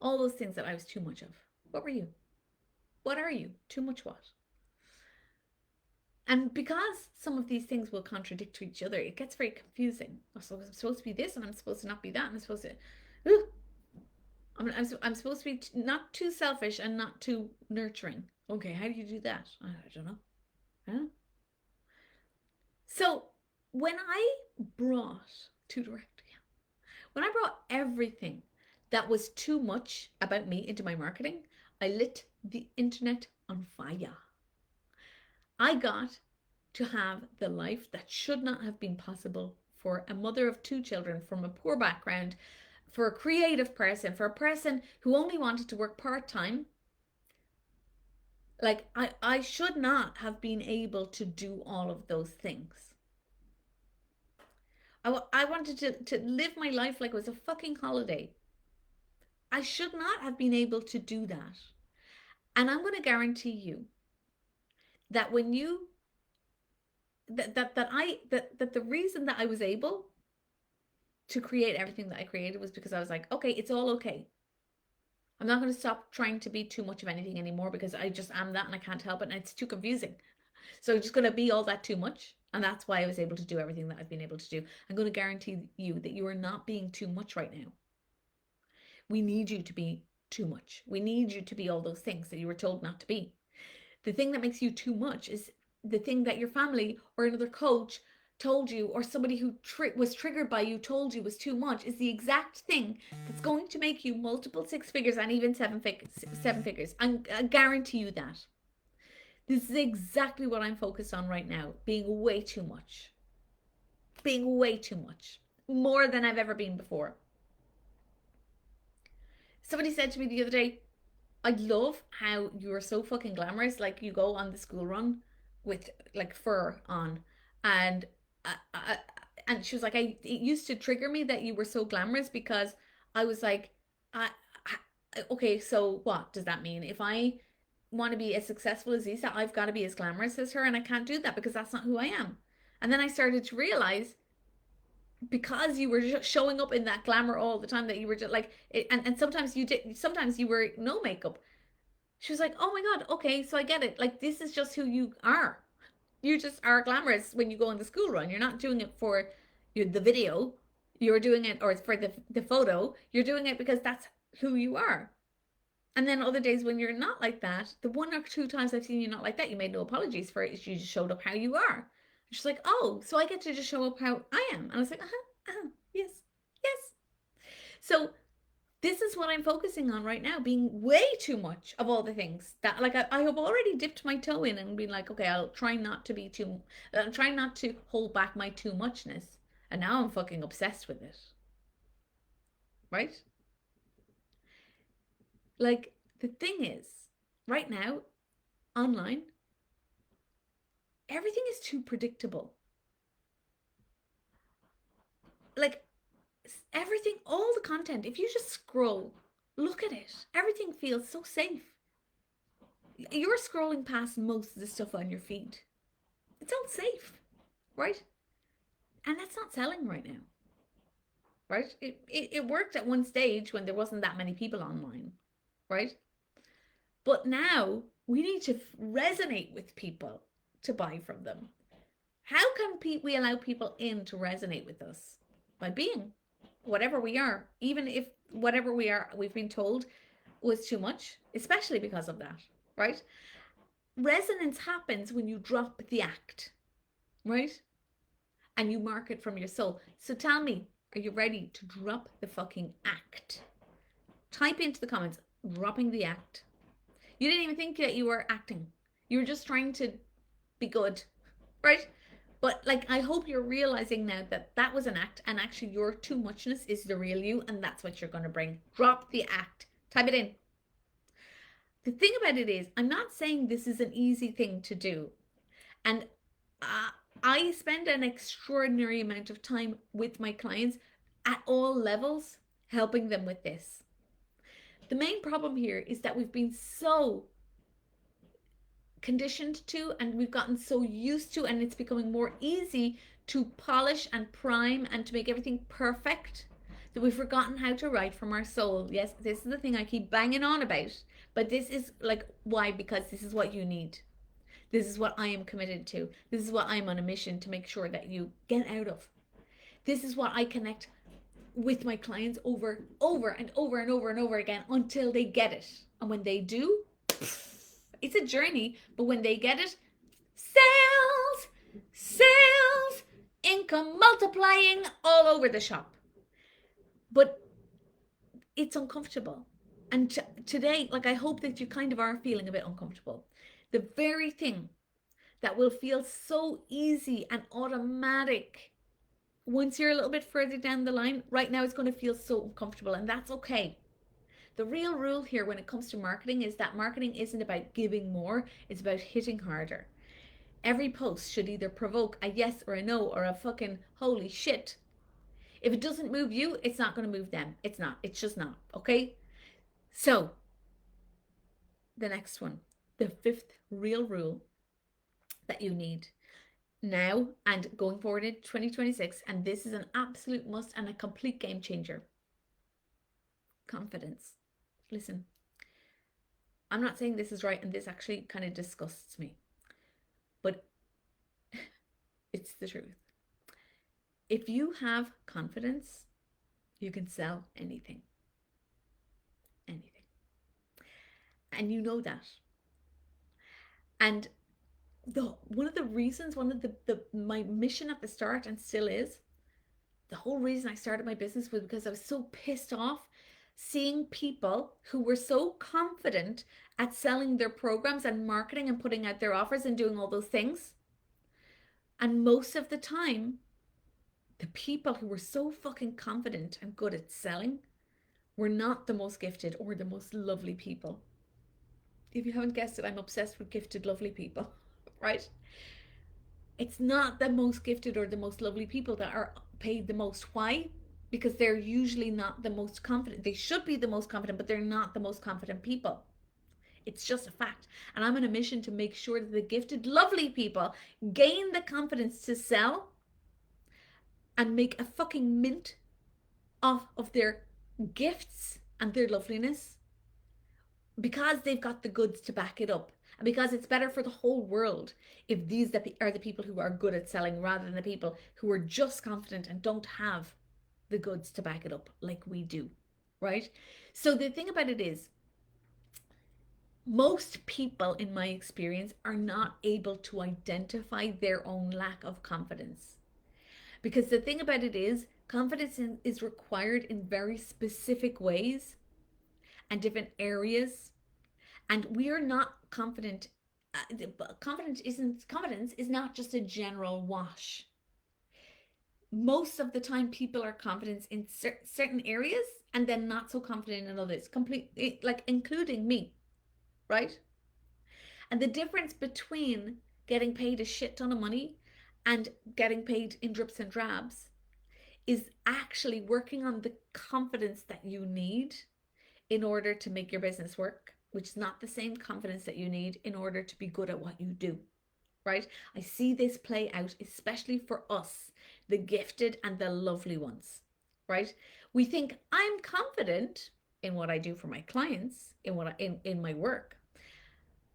All those things that I was too much of. What were you? What are you? Too much what? And because some of these things will contradict to each other, it gets very confusing. So I'm supposed to be this and I'm supposed to not be that. And I'm supposed to, I'm supposed to be not too selfish and not too nurturing. Okay, how do you do that? I don't know. I don't know. So when I brought too direct, when I brought everything that was too much about me into my marketing, I lit the internet on fire. I got to have the life that should not have been possible for a mother of two children from a poor background, for a creative person, for a person who only wanted to work part-time. Like I should not have been able to do all of those things. I wanted to live my life like it was a fucking holiday. I should not have been able to do that. And I'm going to guarantee you that when you that the reason that I was able to create everything that I created was because I was like, okay, it's all okay. I'm not going to stop trying to be too much of anything anymore because I just am that and I can't help it and it's too confusing. So I'm just going to be all that too much. And that's why I was able to do everything that I've been able to do. I'm going to guarantee you that you are not being too much right now. We need you to be too much. We need you to be all those things that you were told not to be. The thing that makes you too much is the thing that your family or another coach told you, or somebody who was triggered by you told you was too much, is the exact thing that's going to make you multiple six figures and even seven figures. I guarantee you that. This is exactly what I'm focused on right now, being way too much. Being way too much. More than I've ever been before. Somebody said to me the other day, I love how you're so fucking glamorous. Like, you go on the school run with like fur on, and I and she was like, it used to trigger me that you were so glamorous, because I was like, okay, so what does that mean? If I want to be as successful as Isa, I've got to be as glamorous as her, and I can't do that because that's not who I am. And then I started to realize, because you were just showing up in that glamour all the time, that you were just like it, and sometimes you were no makeup. She was like, oh my god, okay, so I get it, like this is just who you are. You just are glamorous when you go on the school run. You're not doing it for the video, you're doing it, or for the photo, you're doing it because that's who you are. And then other days when you're not like that, the one or two times I've seen you not like that, you made no apologies for it. You just showed up how you are. She's like, oh, so I get to just show up how I am. And I was like, yes, yes. So this is what I'm focusing on right now, being way too much of all the things that, like, I have already dipped my toe in and been like, okay, I'll try not to be too, I'm trying not to hold back my too muchness. And now I'm fucking obsessed with it. Right? Like, the thing is, right now, online, everything is too predictable. Like, everything, all the content, if you just scroll, look at it, everything feels so safe. You're scrolling past most of the stuff on your feed. It's all safe, right? And that's not selling right now, right? It worked at one stage when there wasn't that many people online, right? But now we need to resonate with people to buy from them. How can we allow people in to resonate with us? By being whatever we are, even if whatever we are, we've been told was too much, especially because of that, right? Resonance happens when you drop the act, right? And you market from your soul. So tell me, are you ready to drop the fucking act? Type into the comments, dropping the act. You didn't even think that you were acting. You were just trying to be good, right? But like, I hope you're realizing now that that was an act, and actually your too muchness is the real you, and that's what you're going to bring. Drop the act. Type it in. The thing about it is, I'm not saying this is an easy thing to do. And I spend an extraordinary amount of time with my clients at all levels, helping them with this. The main problem here is that we've been so conditioned to, and we've gotten so used to, and it's becoming more easy to polish and prime and to make everything perfect, that we've forgotten how to write from our soul. Yes, this is the thing I keep banging on about, but this is like, why? Because this is what you need. This is what I am committed to. This is what I'm on a mission to make sure that you get out of. This is what I connect with my clients over and over and over again until they get it. And when they do, it's a journey, but when they get it, sales, income multiplying all over the shop. But it's uncomfortable. And today, like, I hope that you kind of are feeling a bit uncomfortable. The very thing that will feel so easy and automatic once you're a little bit further down the line, right now it's going to feel so uncomfortable, and that's okay. The real rule here when it comes to marketing is that marketing isn't about giving more, it's about hitting harder. Every post should either provoke a yes or a no or a fucking holy shit. If it doesn't move you, it's not going to move them. It's not. It's just not. Okay? So, the next one, the fifth real rule that you need now and going forward in 2026, and this is an absolute must and a complete game changer: confidence. Listen, I'm not saying this is right, and this actually kind of disgusts me, but it's the truth. If you have confidence, you can sell anything. Anything. And you know that. And one of the reasons, one of the my mission at the start, and still is, the whole reason I started my business was because I was so pissed off seeing people who were so confident at selling their programs and marketing and putting out their offers and doing all those things. And most of the time, the people who were so fucking confident and good at selling were not the most gifted or the most lovely people. If you haven't guessed it, I'm obsessed with gifted, lovely people, right? It's not the most gifted or the most lovely people that are paid the most. Why? Because they're usually not the most confident. They should be the most confident, but they're not the most confident people. It's just a fact. And I'm on a mission to make sure that the gifted, lovely people gain the confidence to sell and make a fucking mint of their gifts and their loveliness because they've got the goods to back it up. And because it's better for the whole world if these are the people who are good at selling rather than the people who are just confident and don't have the goods to back it up like we do, right? So the thing about it is, most people, in my experience, are not able to identify their own lack of confidence. Because the thing about it is, confidence is required in very specific ways and different areas. And we are not confident. Confidence is not just a general wash. Most of the time, people are confident in certain areas and then not so confident in others. Complete, like including me, right? And the difference between getting paid a shit ton of money and getting paid in drips and drabs is actually working on the confidence that you need in order to make your business work, which is not the same confidence that you need in order to be good at what you do, right? I see this play out, especially for us, the gifted and the lovely ones, right? We think I'm confident in what I do for my clients, in my work,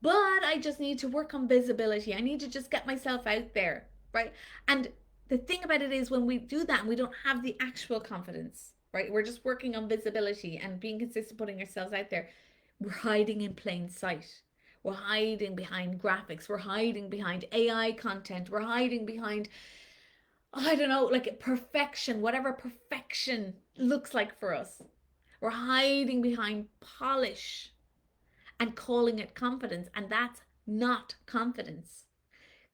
but I just need to work on visibility. I need to just get myself out there, right? And the thing about it is, when we do that and we don't have the actual confidence, right? We're just working on visibility and being consistent, putting ourselves out there. We're hiding in plain sight. We're hiding behind graphics. We're hiding behind AI content. We're hiding behind, I don't know, like perfection, whatever perfection looks like for us. We're hiding behind polish and calling it confidence. And that's not confidence.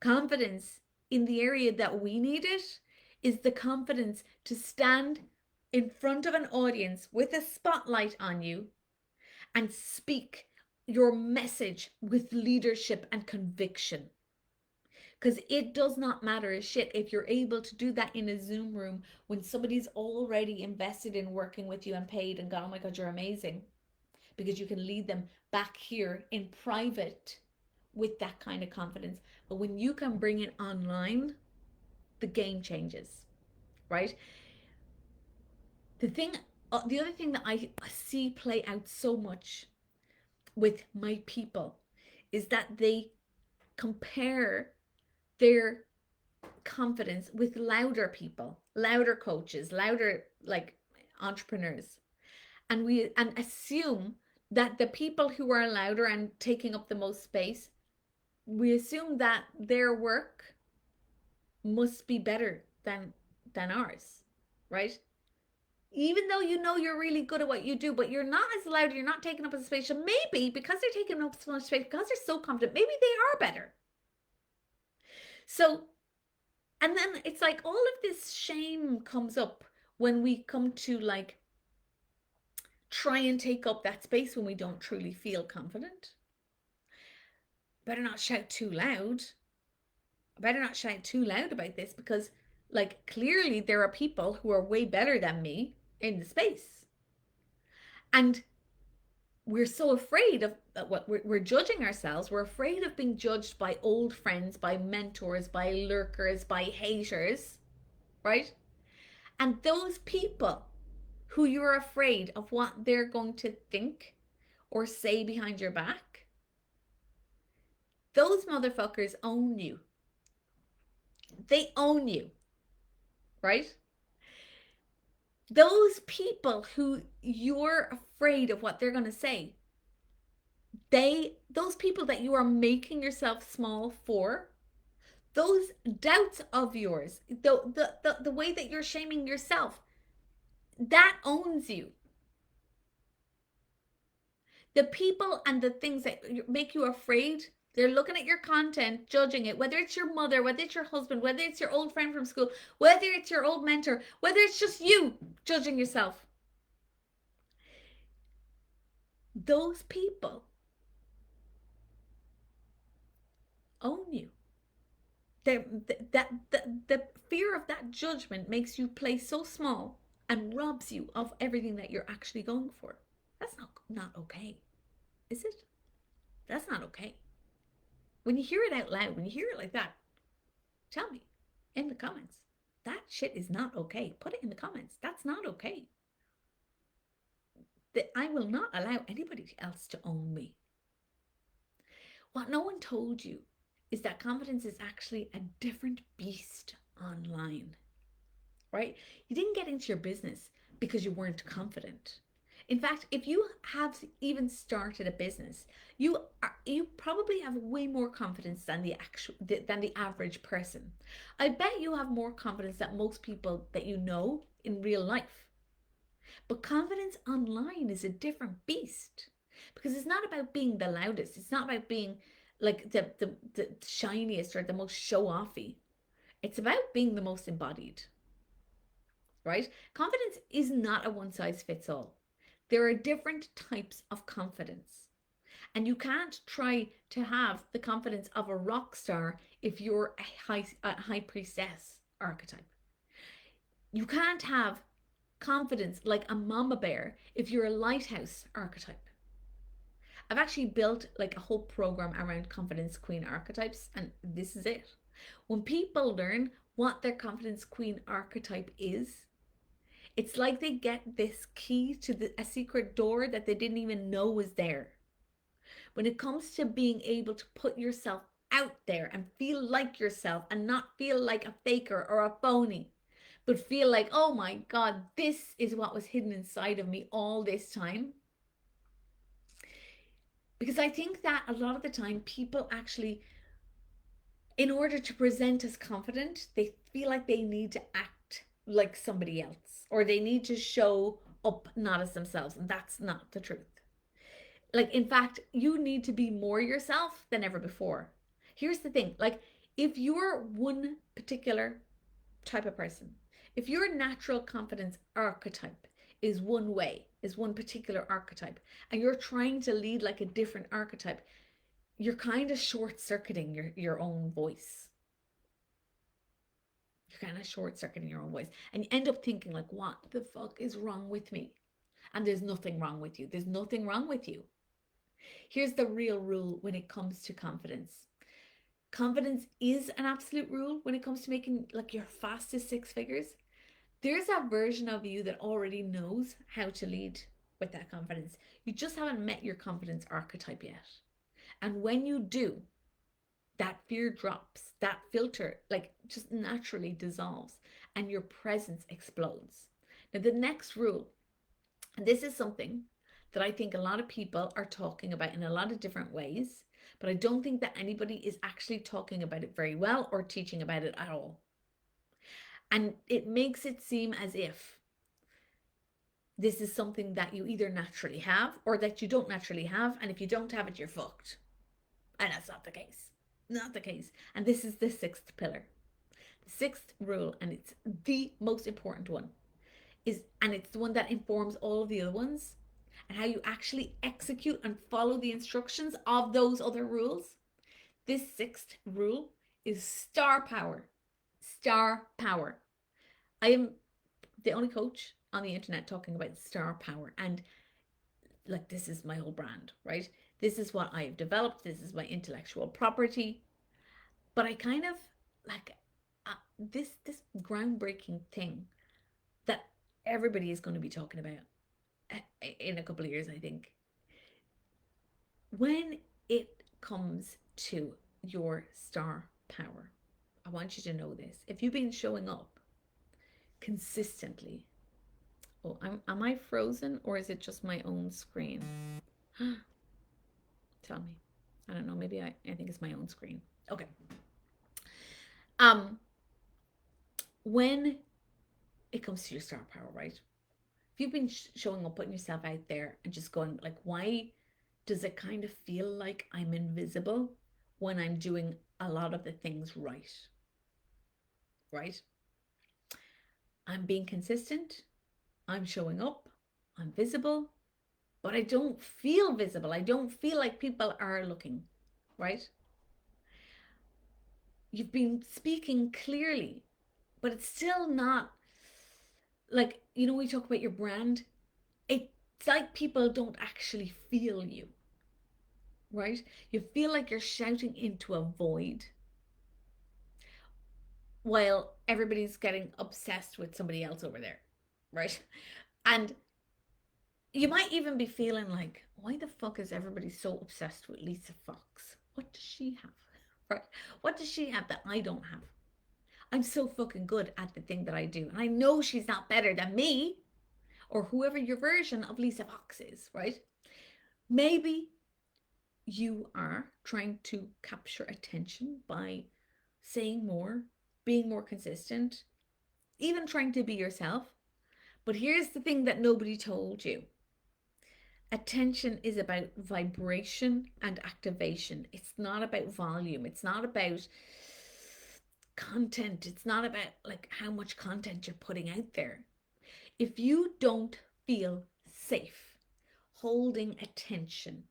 Confidence in the area that we need it is the confidence to stand in front of an audience with a spotlight on you and speak your message with leadership and conviction. Because it does not matter a shit if you're able to do that in a Zoom room when somebody's already invested in working with you and paid and gone, oh my God, you're amazing. Because you can lead them back here in private with that kind of confidence. But when you can bring it online, the game changes, right? The other thing that I see play out so much with my people is that they compare their confidence with louder people, louder coaches, louder like entrepreneurs. And we assume that the people who are louder and taking up the most space, we assume that their work must be better than ours, right? Even though you know you're really good at what you do, but you're not as loud, you're not taking up as space. So maybe because they're taking up so much space, because they're so confident, maybe they are better. So, and then it's like all of this shame comes up when we come to like try and take up that space when we don't truly feel confident. Better not shout too loud. I better not shout too loud about this because, like, clearly there are people who are way better than me in the space. And we're so afraid of what we're judging ourselves. We're afraid of being judged by old friends, by mentors, by lurkers, by haters, right? And those people who you're afraid of what they're going to think or say behind your back, those motherfuckers own you. They own you, right? Those people who you're afraid of what they're going to say, those people that you are making yourself small for, those doubts of yours, the way that you're shaming yourself, that owns you. The people and the things that make you afraid, they're looking at your content, judging it, whether it's your mother, whether it's your husband, whether it's your old friend from school, whether it's your old mentor, whether it's just you judging yourself. Those people own you. The fear of that judgment makes you play so small and robs you of everything that you're actually going for. That's not okay, is it? That's not okay. When you hear it out loud, when you hear it like that, tell me in the comments. That shit is not okay. Put it in the comments. That's not okay. That I will not allow anybody else to own me. What no one told you is that confidence is actually a different beast online, right? You didn't get into your business because you weren't confident. In fact, if you have even started a business, you probably have way more confidence than the average person. I bet you have more confidence than most people that you know in real life. But confidence online is a different beast because it's not about being the loudest. It's not about being like the shiniest or the most show offy. It's about being the most embodied, right? Confidence is not a one size fits all. There are different types of confidence. And you can't try to have the confidence of a rock star if you're a high priestess archetype. You can't have confidence like a mama bear if you're a lighthouse archetype. I've actually built like a whole program around confidence queen archetypes, and this is it. When people learn what their confidence queen archetype is, it's like they get this key to a secret door that they didn't even know was there. When it comes to being able to put yourself out there and feel like yourself and not feel like a faker or a phony, but feel like, oh my God, this is what was hidden inside of me all this time. Because I think that a lot of the time people actually, in order to present as confident, they feel like they need to act like somebody else or they need to show up not as themselves. And that's not the truth. Like, in fact, you need to be more yourself than ever before. Here's the thing, like, if you're one particular type of person, if your natural confidence archetype is one way, is one particular archetype, and you're trying to lead like a different archetype, you're kind of short circuiting your own voice. You're kind of short circuiting your own voice. And you end up thinking, like, what the fuck is wrong with me? And there's nothing wrong with you. There's nothing wrong with you. Here's the real rule when it comes to confidence. Confidence is an absolute rule when it comes to making like your fastest six figures. There's a version of you that already knows how to lead with that confidence. You just haven't met your confidence archetype yet. And when you do, that fear drops, that filter like just naturally dissolves and your presence explodes. Now, the next rule, and this is something that I think a lot of people are talking about in a lot of different ways, but I don't think that anybody is actually talking about it very well or teaching about it at all. And it makes it seem as if this is something that you either naturally have or that you don't naturally have. And if you don't have it, you're fucked. And that's not the case. Not the case. And this is the sixth pillar. The sixth rule, and it's the most important one, and it's the one that informs all of the other ones, and how you actually execute and follow the instructions of those other rules. This sixth rule is star power. Star power. I am the only coach on the internet talking about star power, and like, this is my whole brand, right? This is what I've developed. This is my intellectual property. But I kind of like this groundbreaking thing that everybody is going to be talking about in a couple of years, I think. When it comes to your star power, I want you to know this. If you've been showing up consistently, oh, am I frozen or is it just my own screen? Tell me. I don't know. Maybe I think it's my own screen. Okay. Um, when it comes to your star power, right? If you've been showing up, putting yourself out there and just going like, why does it kind of feel like I'm invisible when I'm doing a lot of the things right? Right? I'm being consistent. I'm showing up. I'm visible, but I don't feel visible. I don't feel like people are looking, right? You've been speaking clearly, but it's still not like, we talk about your brand. It's like people don't actually feel you, right? You feel like you're shouting into a void while everybody's getting obsessed with somebody else over there, right? And you might even be feeling like, why the fuck is everybody so obsessed with Lisa Fox? What does she have? Right? What does she have that I don't have? I'm so fucking good at the thing that I do. And I know she's not better than me or whoever your version of Lisa Fox is, right? Maybe you are trying to capture attention by saying more, being more consistent, even trying to be yourself. But here's the thing that nobody told you: attention is about vibration and activation. It's not about volume. It's not about content. It's not about like how much content you're putting out there. If you don't feel safe holding attention,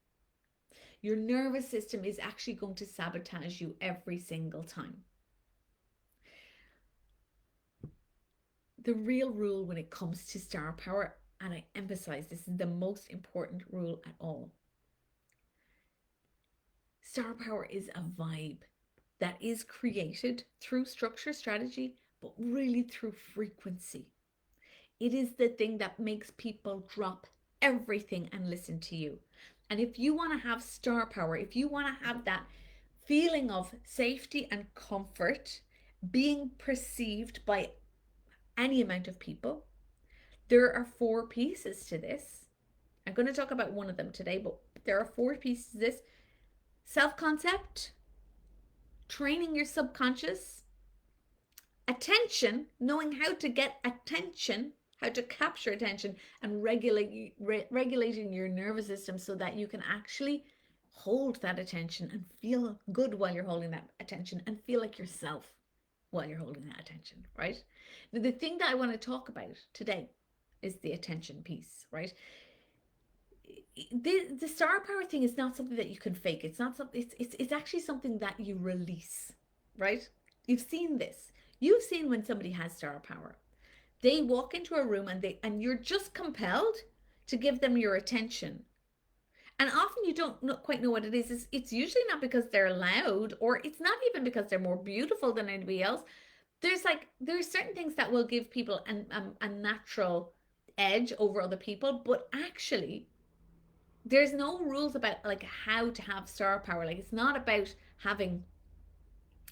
your nervous system is actually going to sabotage you every single time. The real rule when it comes to star power, and I emphasize this is the most important rule at all, star power is a vibe that is created through structure, strategy, but really through frequency. It is the thing that makes people drop everything and listen to you. And if you want to have star power, if you want to have that feeling of safety and comfort being perceived by any amount of people, there are 4 pieces to this. I'm going to talk about one of them today, but there are 4 pieces to this: self concept, training your subconscious, attention, knowing how to get attention, how to capture attention, and regulating your nervous system so that you can actually hold that attention and feel good while you're holding that attention and feel like yourself while you're holding that attention, right? Now, the thing that I want to talk about today is the attention piece, right? The star power thing is not something that you can fake. It's not something. It's actually something that you release, right? You've seen this. You've seen when somebody has star power. They walk into a room and you're just compelled to give them your attention. And often you don't quite know what it is. It's usually not because they're loud, or it's not even because they're more beautiful than anybody else. There's certain things that will give people a natural edge over other people, but actually there's no rules about like how to have star power. Like, it's not about having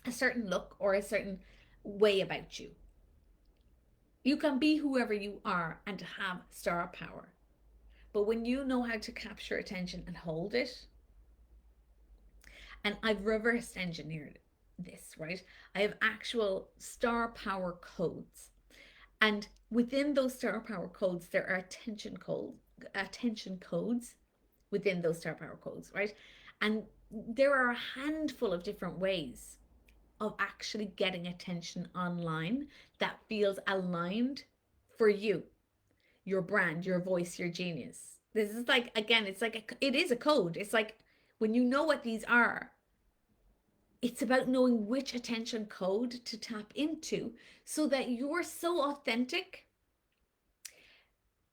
a certain look or a certain way about you. You can be whoever you are and have star power. But when you know how to capture attention and hold it, and I've reverse engineered this, right? I have actual star power codes. And within those star power codes, there are attention codes within those star power codes, right? And there are a handful of different ways of actually getting attention online that feels aligned for you, your brand, your voice, your genius. This is like, again, it's like it is a code. It's like when you know what these are, it's about knowing which attention code to tap into so that you're so authentic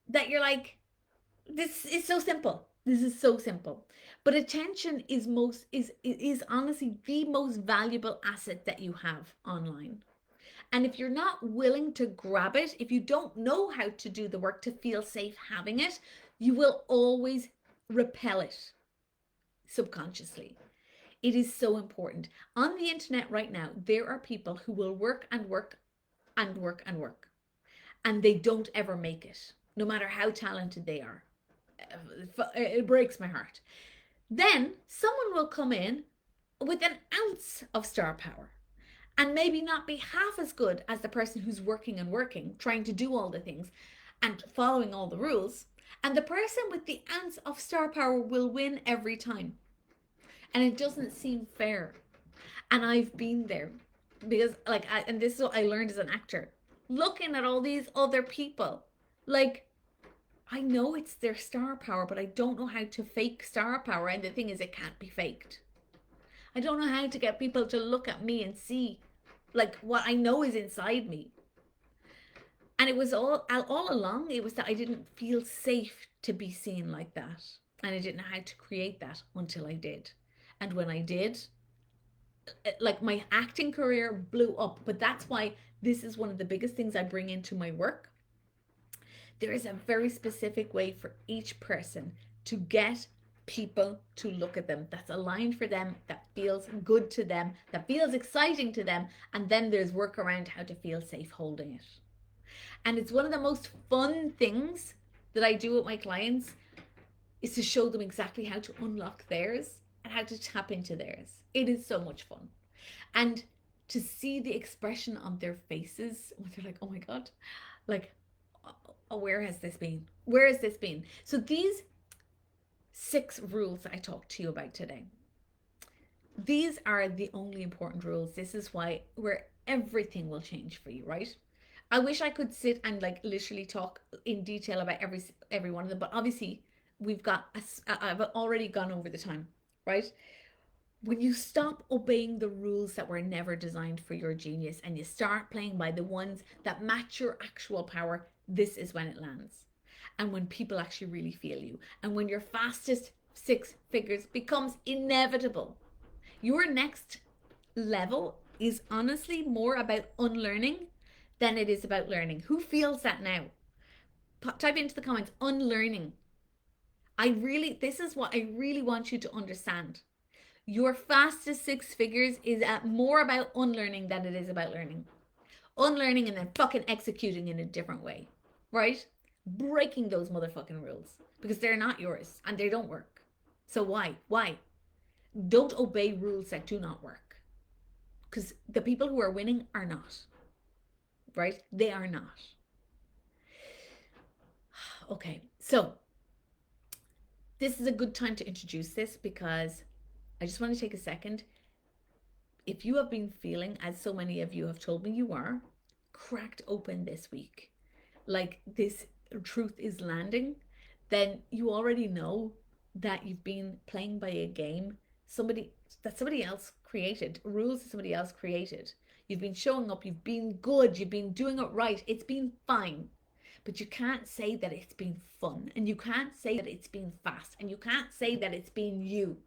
that you're like, this is so simple. This is so simple. But attention is honestly the most valuable asset that you have online. And if you're not willing to grab it, if you don't know how to do the work to feel safe having it, you will always repel it subconsciously. It is so important. On the internet right now, there are people who will work and work and work and work, and they don't ever make it, no matter how talented they are. It breaks my heart. Then someone will come in with an ounce of star power and maybe not be half as good as the person who's working and working, trying to do all the things and following all the rules. And the person with the ounce of star power will win every time. And it doesn't seem fair. And I've been there because, like, and this is what I learned as an actor, looking at all these other people. Like, I know it's their star power, but I don't know how to fake star power. And the thing is, it can't be faked. I don't know how to get people to look at me and see like what I know is inside me. And it was all along, it was that I didn't feel safe to be seen like that. And I didn't know how to create that until I did. And when I did, like my acting career blew up. But that's why this is one of the biggest things I bring into my work. There is a very specific way for each person to get people to look at them that's aligned for them, that feels good to them, that feels exciting to them. And then there's work around how to feel safe holding it. And it's one of the most fun things that I do with my clients is to show them exactly how to unlock theirs and how to tap into theirs. It is so much fun. And to see the expression on their faces when they're like, oh my God, like, oh, where has this been? Where has this been? So these 6 rules that I talked to you about today, these are the only important rules. This is where everything will change for you, right? I wish I could sit and like literally talk in detail about every one of them, but obviously I've already gone over the time, right? When you stop obeying the rules that were never designed for your genius and you start playing by the ones that match your actual power, this is when it lands. And when people actually really feel you, and when your fastest 6 figures becomes inevitable. Your next level is honestly more about unlearning than it is about learning. Who feels that now? Type into the comments, unlearning. This is what I really want you to understand. Your fastest 6 figures is more about unlearning than it is about learning. Unlearning and then fucking executing in a different way, right? Breaking those motherfucking rules because they're not yours and they don't work. So why? Don't obey rules that do not work, because the people who are winning are not, right? They are not. Okay, so this is a good time to introduce this because I just want to take a second. If you have been feeling, as so many of you have told me you are, cracked open this week, like this truth is landing, then you already know that you've been playing by a game somebody else created, rules that somebody else created. You've been showing up, you've been good, you've been doing it right, it's been fine. But you can't say that it's been fun, and you can't say that it's been fast, and you can't say that it's been you.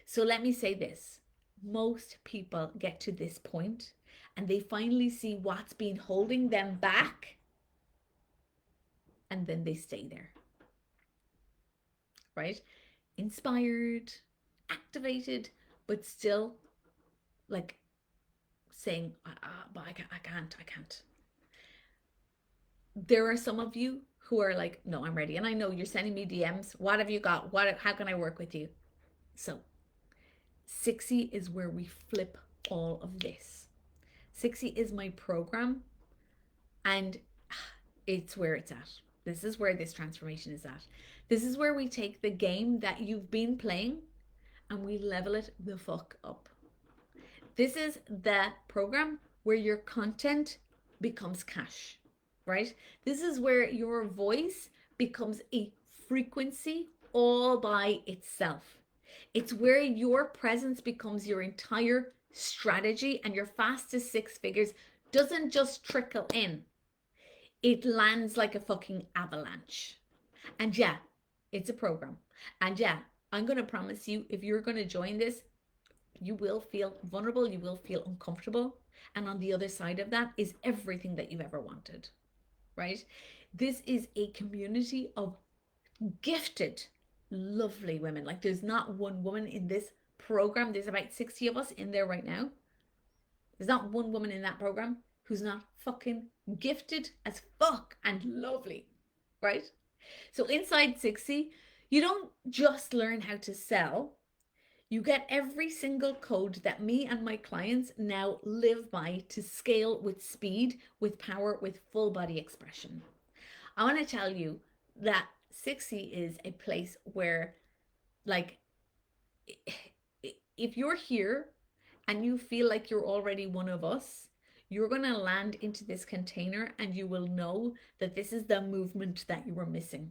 So let me say this. Most people get to this point and they finally see what's been holding them back, and then they stay there. Right? Inspired, activated, but still like saying, but I can't. There are some of you who are like, no, I'm ready. And I know you're sending me DMs. What have you got? How can I work with you? So 60 is where we flip all of this. 60 is my program, and it's where it's at. This is where this transformation is at. This is where we take the game that you've been playing and we level it the fuck up. This is the program where your content becomes cash, right? This is where your voice becomes a frequency all by itself. It's where your presence becomes your entire strategy, and your fastest 6 figures doesn't just trickle in. It lands like a fucking avalanche. And yeah, it's a program. And yeah, I'm going to promise you, if you're going to join this, you will feel vulnerable, you will feel uncomfortable. And on the other side of that is everything that you've ever wanted, right? This is a community of gifted, lovely women. Like, there's not one woman in this program. There's about 60 of us in there right now. There's not one woman in that program who's not fucking gifted as fuck and lovely, right? So inside 60, You don't just learn how to sell. You get every single code that me and my clients now live by to scale with speed, with power, with full body expression. I want to tell you that 60 is a place where, like, if you're here and you feel like you're already one of us, you're going to land into this container and you will know that this is the movement that you were missing.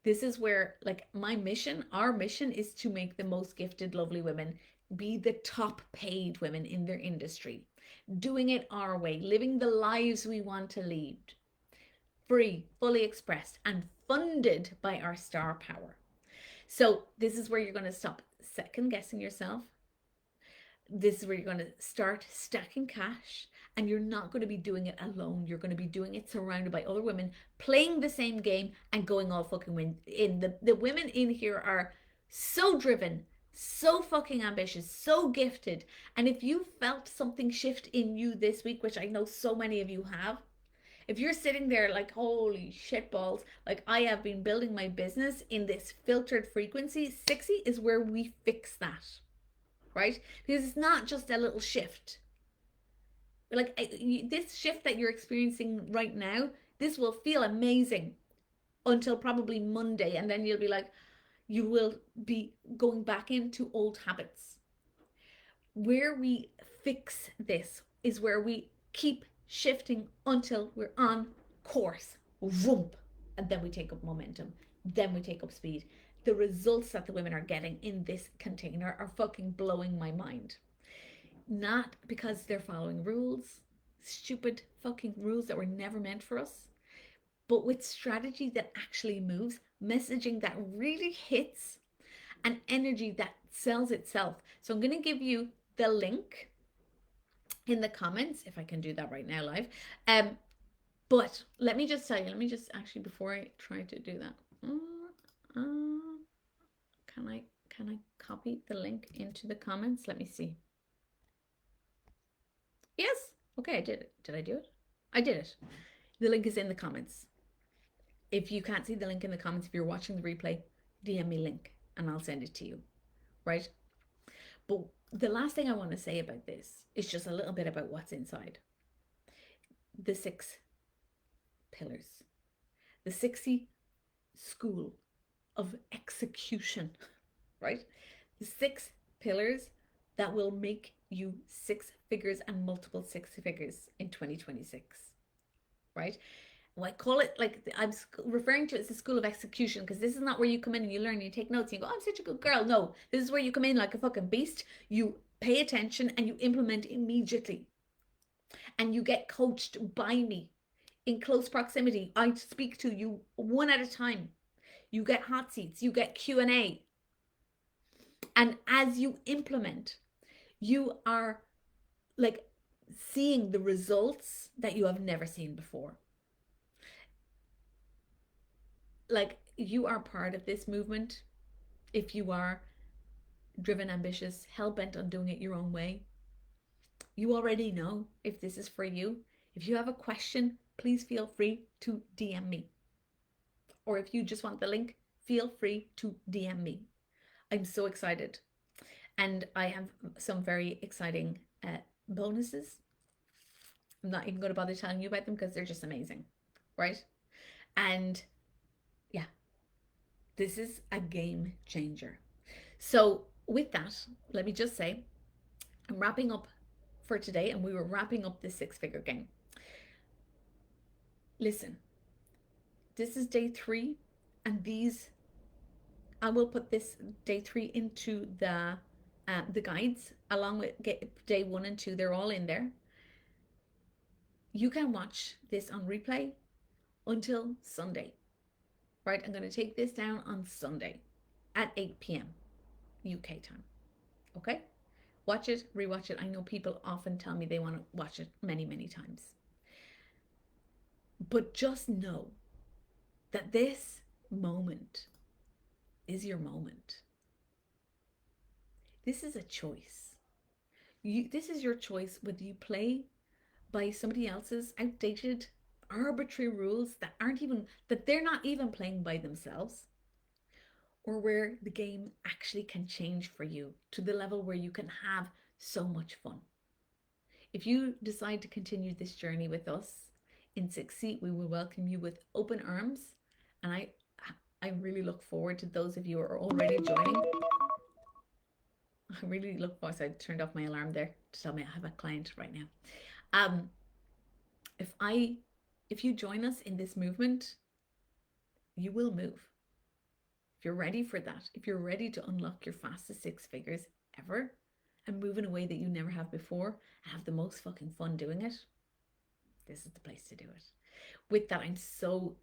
This is where, like, my mission, our mission is to make the most gifted, lovely women be the top paid women in their industry, doing it our way, living the lives we want to lead, free, fully expressed, and funded by our star power. So, this is where you're going to stop second guessing yourself. This is where you're going to start stacking cash, and you're not going to be doing it alone. You're going to be doing it surrounded by other women playing the same game and going all fucking in. The women in here are so driven, so fucking ambitious, so gifted. And if you felt something shift in you this week, which I know so many of you have, if you're sitting there like, holy shit balls, like I have been building my business in this filtered frequency, 60 is where we fix that, right? Because it's not just a little shift. Like, this shift that you're experiencing right now, this will feel amazing until probably Monday. And then you'll be like, you will be going back into old habits. Where we fix this is where we keep shifting until we're on course. Vroom. And then we take up momentum. Then we take up speed. The results that the women are getting in this container are fucking blowing my mind. Not because they're following rules, stupid fucking rules that were never meant for us, but with strategy that actually moves, messaging that really hits, and energy that sells itself. So I'm going to give you the link in the comments, if I can do that right now live. But let me just tell you, let me just actually, before I try to do that, can I copy the link into the comments? Let me see. Yes. Okay, I did it. Did I do it? I did it. The link is in the comments. If you can't see the link in the comments, if you're watching the replay, DM me link and I'll send it to you, right? But the last thing I want to say about this is just a little bit about what's inside. The 6 pillars, the 60 school of execution, right? The 6 pillars that will make you 6 figures and multiple 6 figures in 2026, right? Well, I call it, like, I'm referring to it as the school of execution, because this is not where you come in and you learn and you take notes and you go, oh, I'm such a good girl. No, this is where you come in like a fucking beast. You pay attention and you implement immediately. And you get coached by me in close proximity. I speak to you one at a time. You get hot seats, you get Q&A. And as you implement, you are, like, seeing the results that you have never seen before. Like, you are part of this movement if you are driven, ambitious, hell-bent on doing it your own way. You already know if this is for you. If you have a question, please feel free to DM me. Or if you just want the link, feel free to DM me. I'm so excited. And I have some very exciting bonuses. I'm not even going to bother telling you about them because they're just amazing, right? And yeah, this is a game changer. So with that, let me just say, I'm wrapping up for today, and we were wrapping up the 6-figure game. Listen, this is day 3, and these, I will put this day 3 into the guides along with day 1 and 2. They're all in there. You can watch this on replay until Sunday, right? I'm going to take this down on Sunday at 8 p.m. UK time. Okay? Watch it, rewatch it. I know people often tell me they want to watch it many, many times. But just know that this moment is your moment. This is a choice. This is your choice whether you play by somebody else's outdated, arbitrary rules that they're not even playing by themselves, or where the game actually can change for you to the level where you can have so much fun. If you decide to continue this journey with us in Succeed, we will welcome you with open arms. And I really look forward to those of you who are already joining. I really look forward. So I turned off my alarm there to tell me I have a client right now. Um, if you join us in this movement, you will move. If you're ready for that, if you're ready to unlock your fastest six figures ever and move in a way that you never have before and have the most fucking fun doing it, this is the place to do it. With that, I'm so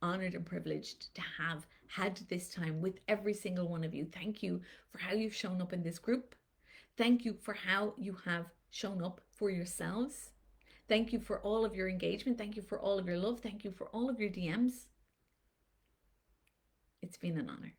honored and privileged to have had this time with every single one of you. Thank you for how you've shown up in this group. Thank you for how you have shown up for yourselves. Thank you for all of your engagement. Thank you for all of your love. Thank you for all of your DMs. It's been an honor.